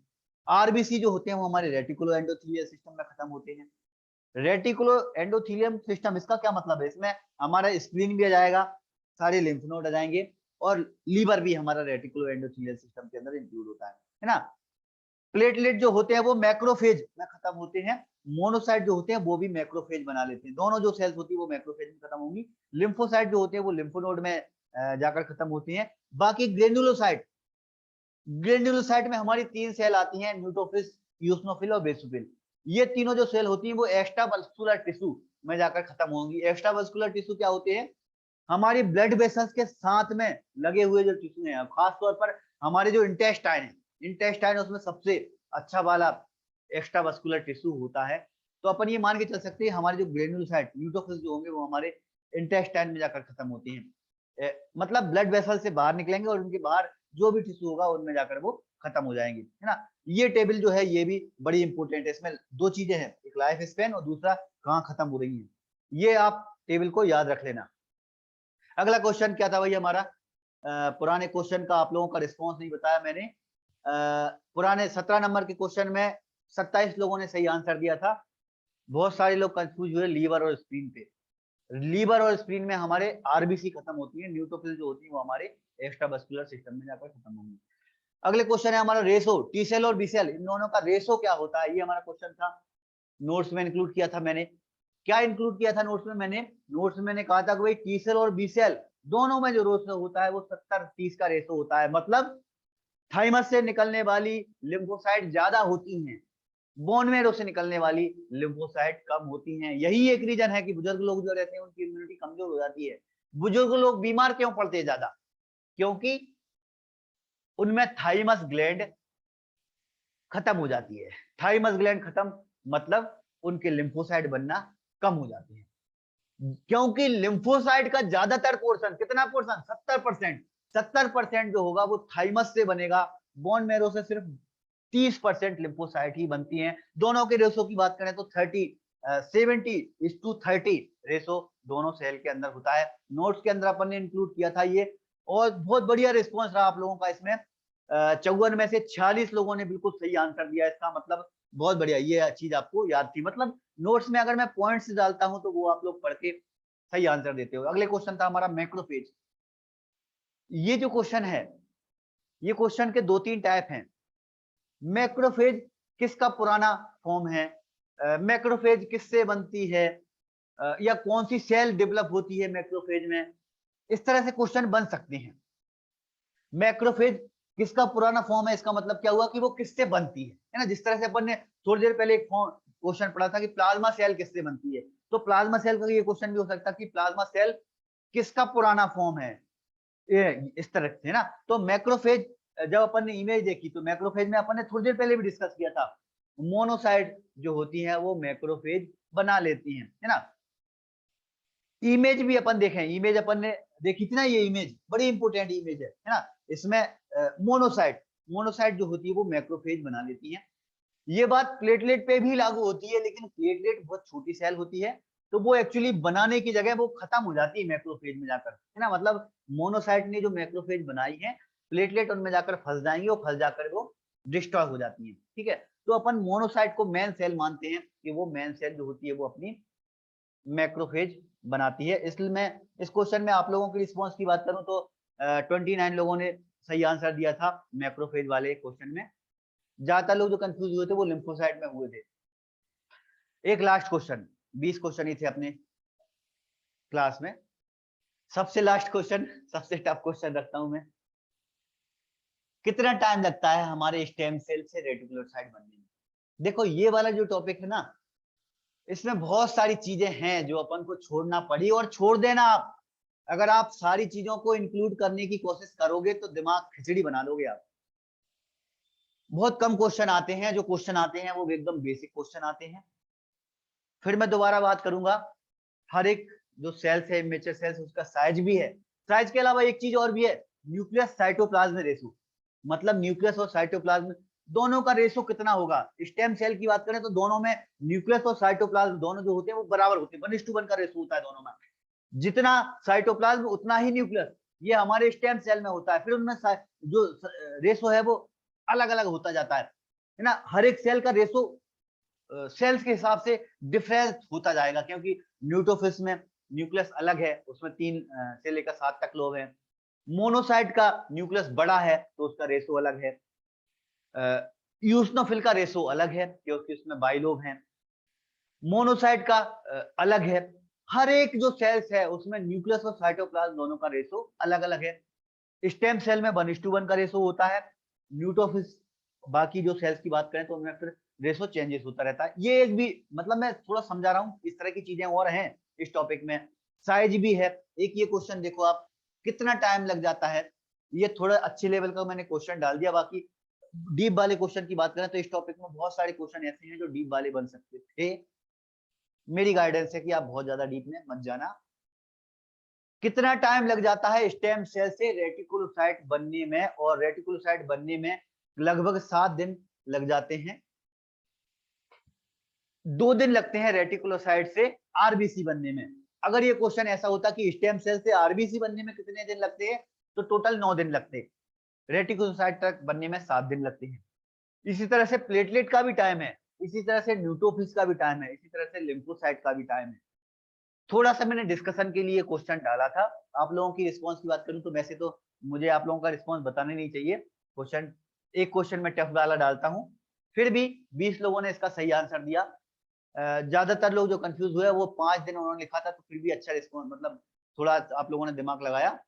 आरबीसी जो होते हैं वो हमारे रेटिकुलो एंडोथेलियल सिस्टम में खत्म होते हैं। रेटिकुलो एंडोथेलियम सिस्टम, इसका क्या मतलब है? इसमें हमारा स्प्लीन भी आ जाएगा, सारे लिम्फ नोड आ जाएंगे, और लीवर भी हमारा रेटिकुलो एंडोथेलियल सिस्टम के अंदर इंक्लूड होता है ना। प्लेटलेट जो होते हैं वो मैक्रोफेज में खत्म होते हैं। मोनोसाइट जो होते हैं वो भी मैक्रोफेज बना लेते हैं। दोनों जो सेल्स होती है वो मैक्रोफेज में खत्म होंगी। लिम्फोसाइट जो होते हैं वो लिम्फोनोड में जाकर खत्म होती हैं। बाकी ग्रेनुलोसाइट, ग्रेन्युलोसाइट में हमारी 3 सेल आती हैं, न्यूट्रोफिल्स, यूसिनोफिल और बेसोफिल। ये तीनों जो सेल होती हैं वो एक्स्ट्रावस्कुलर टिश्यू में जाकर खत्म होंगी। एक्स्ट्रावस्कुलर टिश्यू क्या होते हैं? हमारी ब्लड वेसल्स के साथ में लगे हुए जो टिश्यू हैं, खास तौर पर हमारे जो इंटेस्टाइन है, इंटेस्टाइन उसमें सबसे अच्छा वाला एक्स्ट्रावस्कुलर टिश्यू होता है। तो अपन ये मान के चल सकते हैं हमारे जो ग्रेन्युलोसाइट न्यूट्रोफिल्स जो होंगे वो हमारे इंटेस्टाइन में जाकर खत्म होती हैं। मतलब ब्लड वेसल से बाहर निकलेंगे और उनके बाहर जो भी टिश्यू होगा उनमें जाकर वो खत्म हो जाएंगे, है ना। ये टेबल जो है ये भी बड़ी इंपॉर्टेंट है। इसमें दो चीजें हैं, एक लाइफ स्पेन और दूसरा कहाँ खत्म हो रही है। ये आप टेबल को याद रख लेना। अगला क्वेश्चन क्या था भाई हमारा? पुराने क्वेश्चन का आप लोगों का रिस्पॉन्स नहीं बताया मैंने। पुराने 17 नंबर के क्वेश्चन में 27 लोगों ने सही आंसर दिया था। बहुत सारे लोग कंफ्यूज हुए लीवर और स्प्लीन पे। लीवर और स्प्लीन में हमारे आरबीसी खत्म होती है, न्यूट्रोफिल जो होती है वो हमारे एक्स्ट्रावास्कुलर सिस्टम में जाकर खत्म होंगी। अगले क्वेश्चन है हमारा रेशो, टी सेल और बी सेल, इन दोनों का रेशो क्या होता है? ये हमारा क्वेश्चन था, नोट्स में इंक्लूड किया था मैंने। क्या इंक्लूड किया था नोट्स में? नोट्स में मैंने कहा था कि भाई टी सेल और बी सेल दोनों में जो रेशो होता है वो 70-30 का रेशो होता है। मतलब थाइमस से निकलने वाली लिम्फोसाइट ज्यादा होती हैं, बोन मैरो से निकलने वाली लिम्फोसाइट कम होती हैं। यही एक रीजन है कि बुजुर्ग लोग जो रहते हैं उनकी इम्यूनिटी कमजोर हो जाती है। बुजुर्ग लोग बीमार क्यों पड़ते हैं ज्यादा? क्योंकि उनमें थाइमस ग्लैंड खत्म हो जाती है। थाइमस ग्लैंड खत्म मतलब उनके लिम्फोसाइट बनना कम हो जाते हैं। क्योंकि लिम्फोसाइट का ज्यादातर पोर्शन, कितना पोर्शन? 70%। 70% जो होगा वो थाइमस से बनेगा। बोन मैरो से सिर्फ 30% लिम्फोसाइट ही बनती हैं। दोनों के रेशो की बात करें तो 70:30 रेशो दोनों सेल के अंदर होता है। नोट्स के अंदर अपन ने इंक्लूड किया था ये, और बहुत बढ़िया रिस्पॉन्स रहा आप लोगों का इसमें। 54 में से 46 लोगों ने बिल्कुल सही आंसर दिया। इसका मतलब बहुत बढ़िया, ये चीज आपको याद थी। मतलब नोट्स में अगर मैं पॉइंट्स डालता हूं तो वो आप लोग पढ़ के सही आंसर देते हो। अगले क्वेश्चन था हमारा मैक्रोफेज। ये जो क्वेश्चन है, ये क्वेश्चन के 2-3 टाइप हैं। मैक्रोफेज किसका पुराना फॉर्म है? मैक्रोफेज किससे बनती है? या कौन सी सेल डेवलप होती है मैक्रोफेज में? इस तरह से क्वेश्चन बन सकते हैं। मैक्रोफेज किसका पुराना फॉर्म है, इसका मतलब क्या हुआ कि वो किससे बनती है ना। जिस तरह से अपन ने थोड़ी देर पहले एक क्वेश्चन पढ़ा था कि प्लाज्मा सेल किससे बनती है, तो प्लाज्मा सेल का ये क्वेश्चन भी हो सकता है कि प्लाज्मा सेल किसका पुराना फॉर्म है, ये इस तरह से ना। तो मैक्रोफेज जब अपन ने इमेज देखी तो मैक्रोफेज में अपन ने थोड़ी देर पहले भी डिस्कस किया था, मोनोसाइट जो होती है वो मैक्रोफेज बना लेती है ना। इमेज भी अपन देखें, इमेज अपन ने देखी थी ना, ये इमेज बड़ी इंपॉर्टेंट इमेज है ना। इसमें मोनोसाइट मोनोसाइट जो होती है वो मैक्रोफेज बना लेती है। ये बात प्लेटलेट पे भी लागू होती है, लेकिन प्लेटलेट बहुत छोटी सेल होती है, तो वो एक्चुअली बनाने की जगह वो खत्म हो जाती है मैक्रोफेज में जाकर, है ना। मतलब मोनोसाइट ने जो मैक्रोफेज बनाई है, प्लेटलेट उनमें जाकर फंस जाएंगे और फंस जाकर वो डिस्ट्रॉय हो जाती है, ठीक है। तो अपन मोनोसाइट को मेन सेल मानते हैं कि वो मेन सेल जो होती है वो अपनी मैक्रोफेज बनाती है। इसलिए मैं इस क्वेश्चन में आप लोगों की रिस्पॉन्स की बात करूं तो 29 लोगों ने सही आंसर दिया था मैक्रोफेज वाले क्वेश्चन में। ज्यादातर लोग जो कंफ्यूज हुए थे वो लिम्फोसाइट में हुए थे। एक लास्ट क्वेश्चन, 20 क्वेश्चन ही थे अपने क्लास में, सबसे लास्ट क्वेश्चन, सबसे टफ क्वेश्चन रखता हूं मैं। कितना टाइम लगता है हमारे स्टेम सेल से रेटिकुलोसाइट बनने में? देखो ये वाला जो टॉपिक है ना, इसमें बहुत सारी चीजें हैं जो अपन को छोड़ना पड़ी, और छोड़ देना आप। अगर आप सारी चीजों को इंक्लूड करने की कोशिश करोगे तो दिमाग खिचड़ी बना लोगे आप। बहुत कम क्वेश्चन आते हैं, जो क्वेश्चन आते हैं वो एकदम बेसिक क्वेश्चन आते हैं। फिर मैं दोबारा बात करूंगा, हर एक जो सेल्स है इमेच्योर सेल्स, उसका साइज भी है। साइज के अलावा एक चीज और भी है, न्यूक्लियस साइटोप्लाज्म रेशो। मतलब न्यूक्लियस और साइटोप्लाज्म दोनों का रेशो कितना होगा। स्टेम सेल की बात करें तो दोनों में न्यूक्लियस और साइटोप्लाज्म दोनों जो होते हैं वो बराबर होते हैं, 1:1 का रेशो होता है दोनों में। जितना साइटोप्लाज्म उतना ही न्यूक्लियस, ये हमारे स्टेम सेल में होता है। फिर उनमें जो रेशो है वो अलग अलग होता जाता है ना। हर एक सेल का रेशो सेल्स के हिसाब से डिफरेंस होता जाएगा, क्योंकि न्यूट्रोफिल्स में न्यूक्लियस अलग है, उसमें 3 से लेकर 7 तक लोब है। मोनोसाइट का न्यूक्लियस बड़ा है तो उसका रेशो अलग है। यूसनोफिल का रेशो अलग है क्योंकि उसमें बाइलोब है। मोनोसाइट का अलग है। हर एक जो सेल्स है उसमें न्यूक्लियस और साइटोप्लाज्म दोनों का रेशो अलग अलग है। स्टेम सेल में 1:1 का रेशो होता है। न्यूट्रोफिल्स बाकी जो सेल्स की बात करें तो उनमें फिर रेशो चेंजेस होता रहता है। ये एक भी मतलब मैं थोड़ा समझा रहा हूँ, इस तरह की चीजें और हैं इस टॉपिक में। साइज भी है। एक ये क्वेश्चन देखो आप, कितना टाइम लग जाता है, ये थोड़ा अच्छे लेवल का मैंने क्वेश्चन डाल दिया। बाकी डीप वाले क्वेश्चन की बात करें तो इस टॉपिक में बहुत सारे क्वेश्चन ऐसे हैं जो डीप वाले बन सकते थे। मेरी गाइडेंस है कि आप बहुत ज्यादा डीप में मत जाना। कितना टाइम लग जाता है स्टेम सेल से रेटिकुलोसाइट बनने में, और रेटिकुलोसाइट बनने में लगभग 7 दिन लग जाते हैं। 2 दिन लगते हैं रेटिकुलोसाइट से आरबीसी बनने में। अगर ये क्वेश्चन ऐसा होता कि स्टेम सेल से आरबीसी बनने में कितने दिन लगते हैं, तो टोटल 9 दिन लगते। रेटिकुलोसाइट तक बनने में 7 दिन लगते हैं। इसी तरह से प्लेटलेट का भी टाइम है, इसी तरह से न्यूट्रोफिल्स का भी टाइम है, इसी तरह से लिम्फोसाइट का भी टाइम है। थोड़ा सा मैंने डिस्कशन के लिए क्वेश्चन डाला था। आप लोगों की रिस्पांस की बात करूं तो वैसे तो मुझे आप लोगों का रिस्पांस बताने नहीं चाहिए। क्वेश्चन एक क्वेश्चन में टफ वाला डालता हूं, फिर भी 20 लोगों ने इसका सही आंसर दिया। ज्यादातर लोग जो कंफ्यूज हुए वो 5 दिन उन्होंने लिखा था, तो फिर भी अच्छा रिस्पांस, मतलब थोड़ा आप लोगों ने दिमाग लगाया।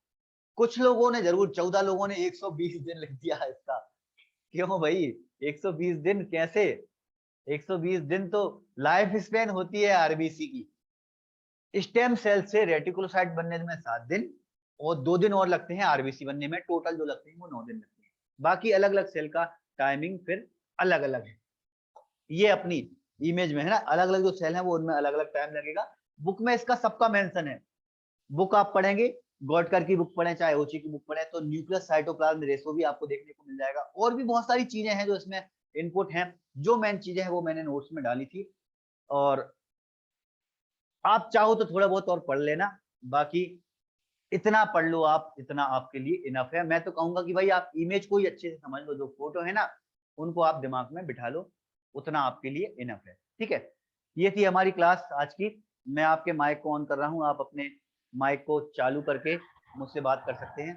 कुछ लोगों ने जरूर, 14 लोगों ने 120 दिन लिख दिया है इसका। क्यों भाई 120 दिन कैसे? 120 दिन तो लाइफ स्पेन होती है आरबीसी की। स्टेम सेल से रेटिकुलोसाइट बनने में 7 दिन, और 2 दिन और लगते हैं आरबीसी बनने में। टोटल जो लगते हैं वो 9 दिन लगते हैं। बाकी अलग अलग सेल का टाइमिंग फिर अलग अलग है। ये अपनी इमेज में है ना, अलग अलग जो सेल है वो उनमें अलग अलग टाइम लगेगा। बुक में इसका सबका मेंशन है। बुक आप पढ़ेंगे, गॉडकर की बुक पढ़े चाहे ओची की बुक पढ़े, तो न्यूक्लियस साइटोप्लाज्म रेशो भी आपको देखने को मिल जाएगा। और भी बहुत सारी चीजें हैं जो इसमें इनपुट हैं। जो मेन चीजें हैं वो मैंने नोट्स में डाली थी, और आप चाहो तो थोड़ा बहुत और पढ़ लेना। बाकी इतना पढ़ लो आप, इतना आपके लिए इनफ है। मैं तो कहूंगा कि भाई आप इमेज को ही अच्छे से समझ लो, जो फोटो है ना उनको आप दिमाग में बिठा लो, उतना आपके लिए इनफ है, ठीक है। ये थी हमारी क्लास आज की। मैं आपके माइक को ऑन कर रहा हूँ, आप अपने माइक को चालू करके मुझसे बात कर सकते हैं।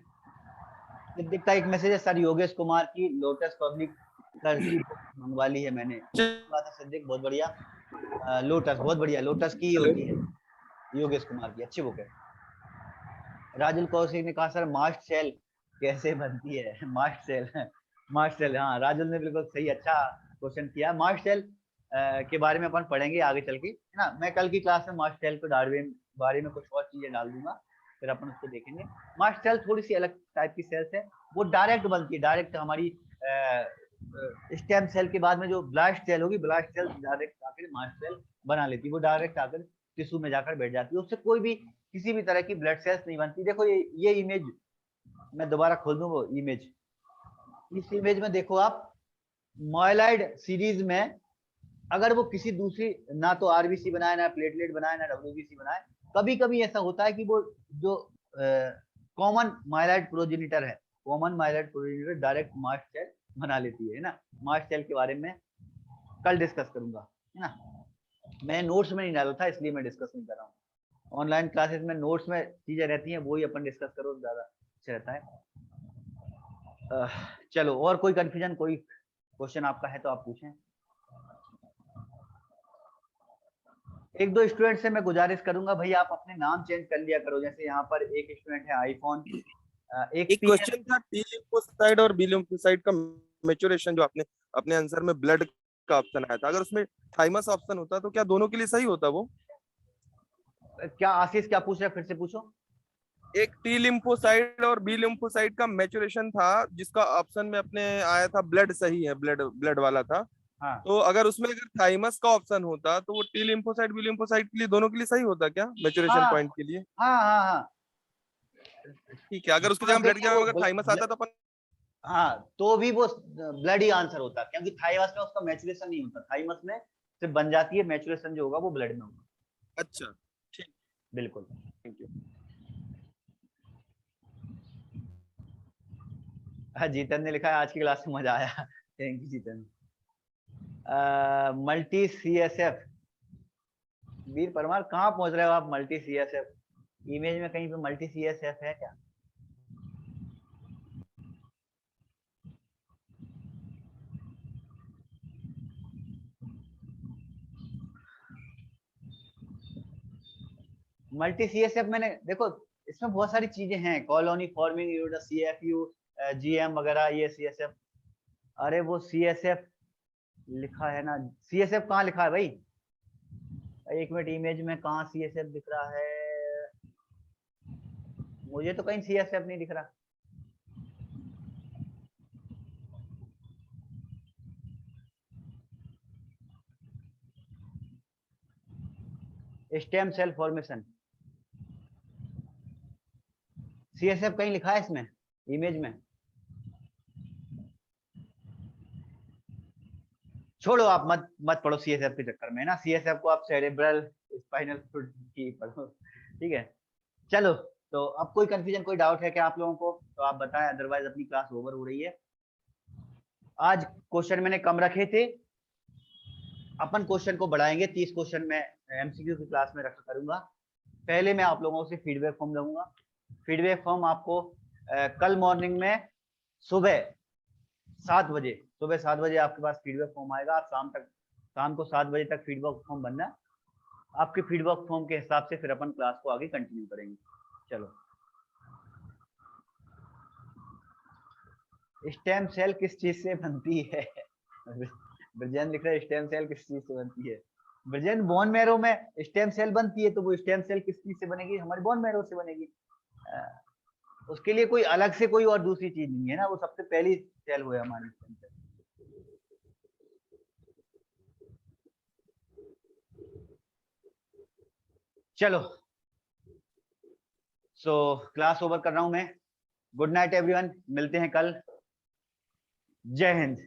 सिद्दीक का एक मैसेज है, सर योगेश कुमार की लोटस पब्लिक की बुक मंगवा ली है मैंने। बात है सिद्दीक, बहुत बढ़िया। लोटस बहुत बढ़िया, लोटस की होती है, योगेश कुमार की अच्छी बुक है। राजुल कौशिक ने कहा सर मास्ट सेल कैसे बनती है? मास्ट सेल, मास्ट सेल, हाँ राजुल ने बिल्कुल सही अच्छा क्वेश्चन किया। मास्ट सेल के बारे में अपन पढ़ेंगे आगे चल के, है ना। मैं कल की क्लास में मास्ट सेल के बारे में कुछ और चीजें डाल दूंगा, फिर अपन उसको देखेंगे। मास्ट सेल थोड़ी सी अलग टाइप की सेल्स है, वो डायरेक्ट बनती है, डायरेक्ट हमारी स्टेम सेल के बाद में जो ब्लास्ट सेल होगी, ब्लास्ट सेल डायरेक्ट आकर मास्ट सेल बना लेती है, वो डायरेक्ट आकर टिश्यू में जाकर बैठ जाती है, उससे कोई भी किसी भी तरह की ब्लड सेल्स नहीं बनती। देखो ये इमेज मैं दोबारा खोल दूं, वो इमेज, इस इमेज में देखो आप, माइलॉइड सीरीज में अगर वो किसी दूसरी, ना तो आरबीसी बनाए, ना प्लेटलेट बनाए, ना डब्ल्यूबीसी बनाए, कभी कभी ऐसा होता है कि वो जो कॉमन माइलॉइड प्रोजेनिटर है, common myeloid progenitor direct mast cell बना लेती है ना। मास्ट सेल के बारे में कल डिस्कस करूंगा, है ना। मैं नोट्स में नहीं डाला था, इसलिए मैं डिस्कस नहीं कर रहा हूँ। ऑनलाइन क्लासेस में नोट्स में चीजें रहती हैं, वही अपन डिस्कस करो, ज्यादा अच्छा रहता है। चलो, और कोई कंफ्यूजन, कोई क्वेश्चन आपका है तो आप पूछें। एक दो स्टूडेंट से मैं गुजारिश करूंगा, भाई आप अपने नाम चेंज कर लिया करो। जैसे यहाँ पर एक स्टूडेंट है आईफोन, एक क्वेश्चन था टी लिम्फोसाइट और बी लिम्फोसाइट का मैच्योरेशन, जो आपने अपने आंसर में ब्लड का ऑप्शन आया था, अगर उसमें थाइमस ऑप्शन होता तो क्या दोनों के लिए सही होता? वो क्या आशीष क्या पूछ रहे, फिर से पूछो। एक टी लिम्फोसाइट और बी लिम्फोसाइट का मैच्योरेशन था, जिसका ऑप्शन में अपने आया था ब्लड सही है, ब्लड ब्लड वाला था। हाँ तो अगर उसमें अगर थाइमस का ऑप्शन होता तो वो टी लिम्फोसाइट बी लिम्फोसाइट के लिए, दोनों के लिए सही होता क्या मैच्योरेशन हाँ पॉइंट के लिए? हाँ हाँ हाँ, ठीक है, अगर उसकी दोनों जगह के ब्लड की लिए जगह वो अगर थाइमस आता तो अपन, हाँ, तो भी वो ब्लड ही आंसर होता, क्योंकि थाइमस में उसका मैचुरेशन नहीं होता, थाइमस में सिर्फ बन जाती है, मैचुरेशन जो होगा वो ब्लड में होगा। अच्छा ठीक, बिल्कुल। Thank you. हाँ, जीतन ने लिखा है आज की क्लास में मजा आया। Thank you Jeetan. Multi C S F, Veer Parmar कहाँ पहुंच रहे हो आप? Multi C S F image में कहीं पे मल्टी सी एस एफ है क्या? मल्टी सी एस एफ मैंने देखो, इसमें बहुत सारी चीजें हैं, colony forming unit, C F U, G M वगैरह, ये सी एस एफ। अरे वो सी एस एफ लिखा है ना, सी एस एफ कहाँ लिखा है भाई? एक मिनट, इमेज में कहाँ सी एस एफ दिख रहा है? मुझे तो कहीं सी एस एफ नहीं दिख रहा। Stem cell formation, C S F कहीं लिखा है इसमें इमेज में? छोड़ो, आप मत मत पढ़ो सी एस एफ के चक्कर में, ना सी एस एफ को आप सेरेब्रल स्पाइनल फ्लूइड की पढ़ो, ठीक है। चलो, तो अब कोई कंफ्यूजन, कोई डाउट है क्या आप लोगों को? तो आप बताएं, अदरवाइज अपनी क्लास ओवर हो रही है। आज क्वेश्चन मैंने कम रखे थे, अपन क्वेश्चन को बढ़ाएंगे, 30 क्वेश्चन में एमसीक्यू की क्लास में रखा करूंगा। पहले मैं आप लोगों से फीडबैक फॉर्म दूंगा। फीडबैक फॉर्म आपको कल मॉर्निंग में सुबह 7 बजे, सुबह 7 बजे आपके पास फीडबैक फॉर्म आएगा। आप शाम को 7 बजे तक फीडबैक फॉर्म बनना। आपके फीडबैक फॉर्म के हिसाब से फिर अपन क्लास को आगे कंटिन्यू करेंगे। चलो, स्टेम सेल किस चीज से बनती है? ब्रजेन लिख रहा है स्टेम सेल किस चीज से बनती है। ब्रजेन, बोन मैरो में स्टेम सेल बनती है, तो वो स्टेम सेल किस चीज से बनेगी? हमारी बोन मैरो से बनेगी। उसके लिए कोई अलग से कोई और दूसरी चीज नहीं है ना, वो सबसे पहली सेल हुआ हमारी स्टेम सेल। चलो, सो क्लास ओवर कर रहा हूं मैं। गुड नाइट एवरीवन, मिलते हैं कल। जय हिंद।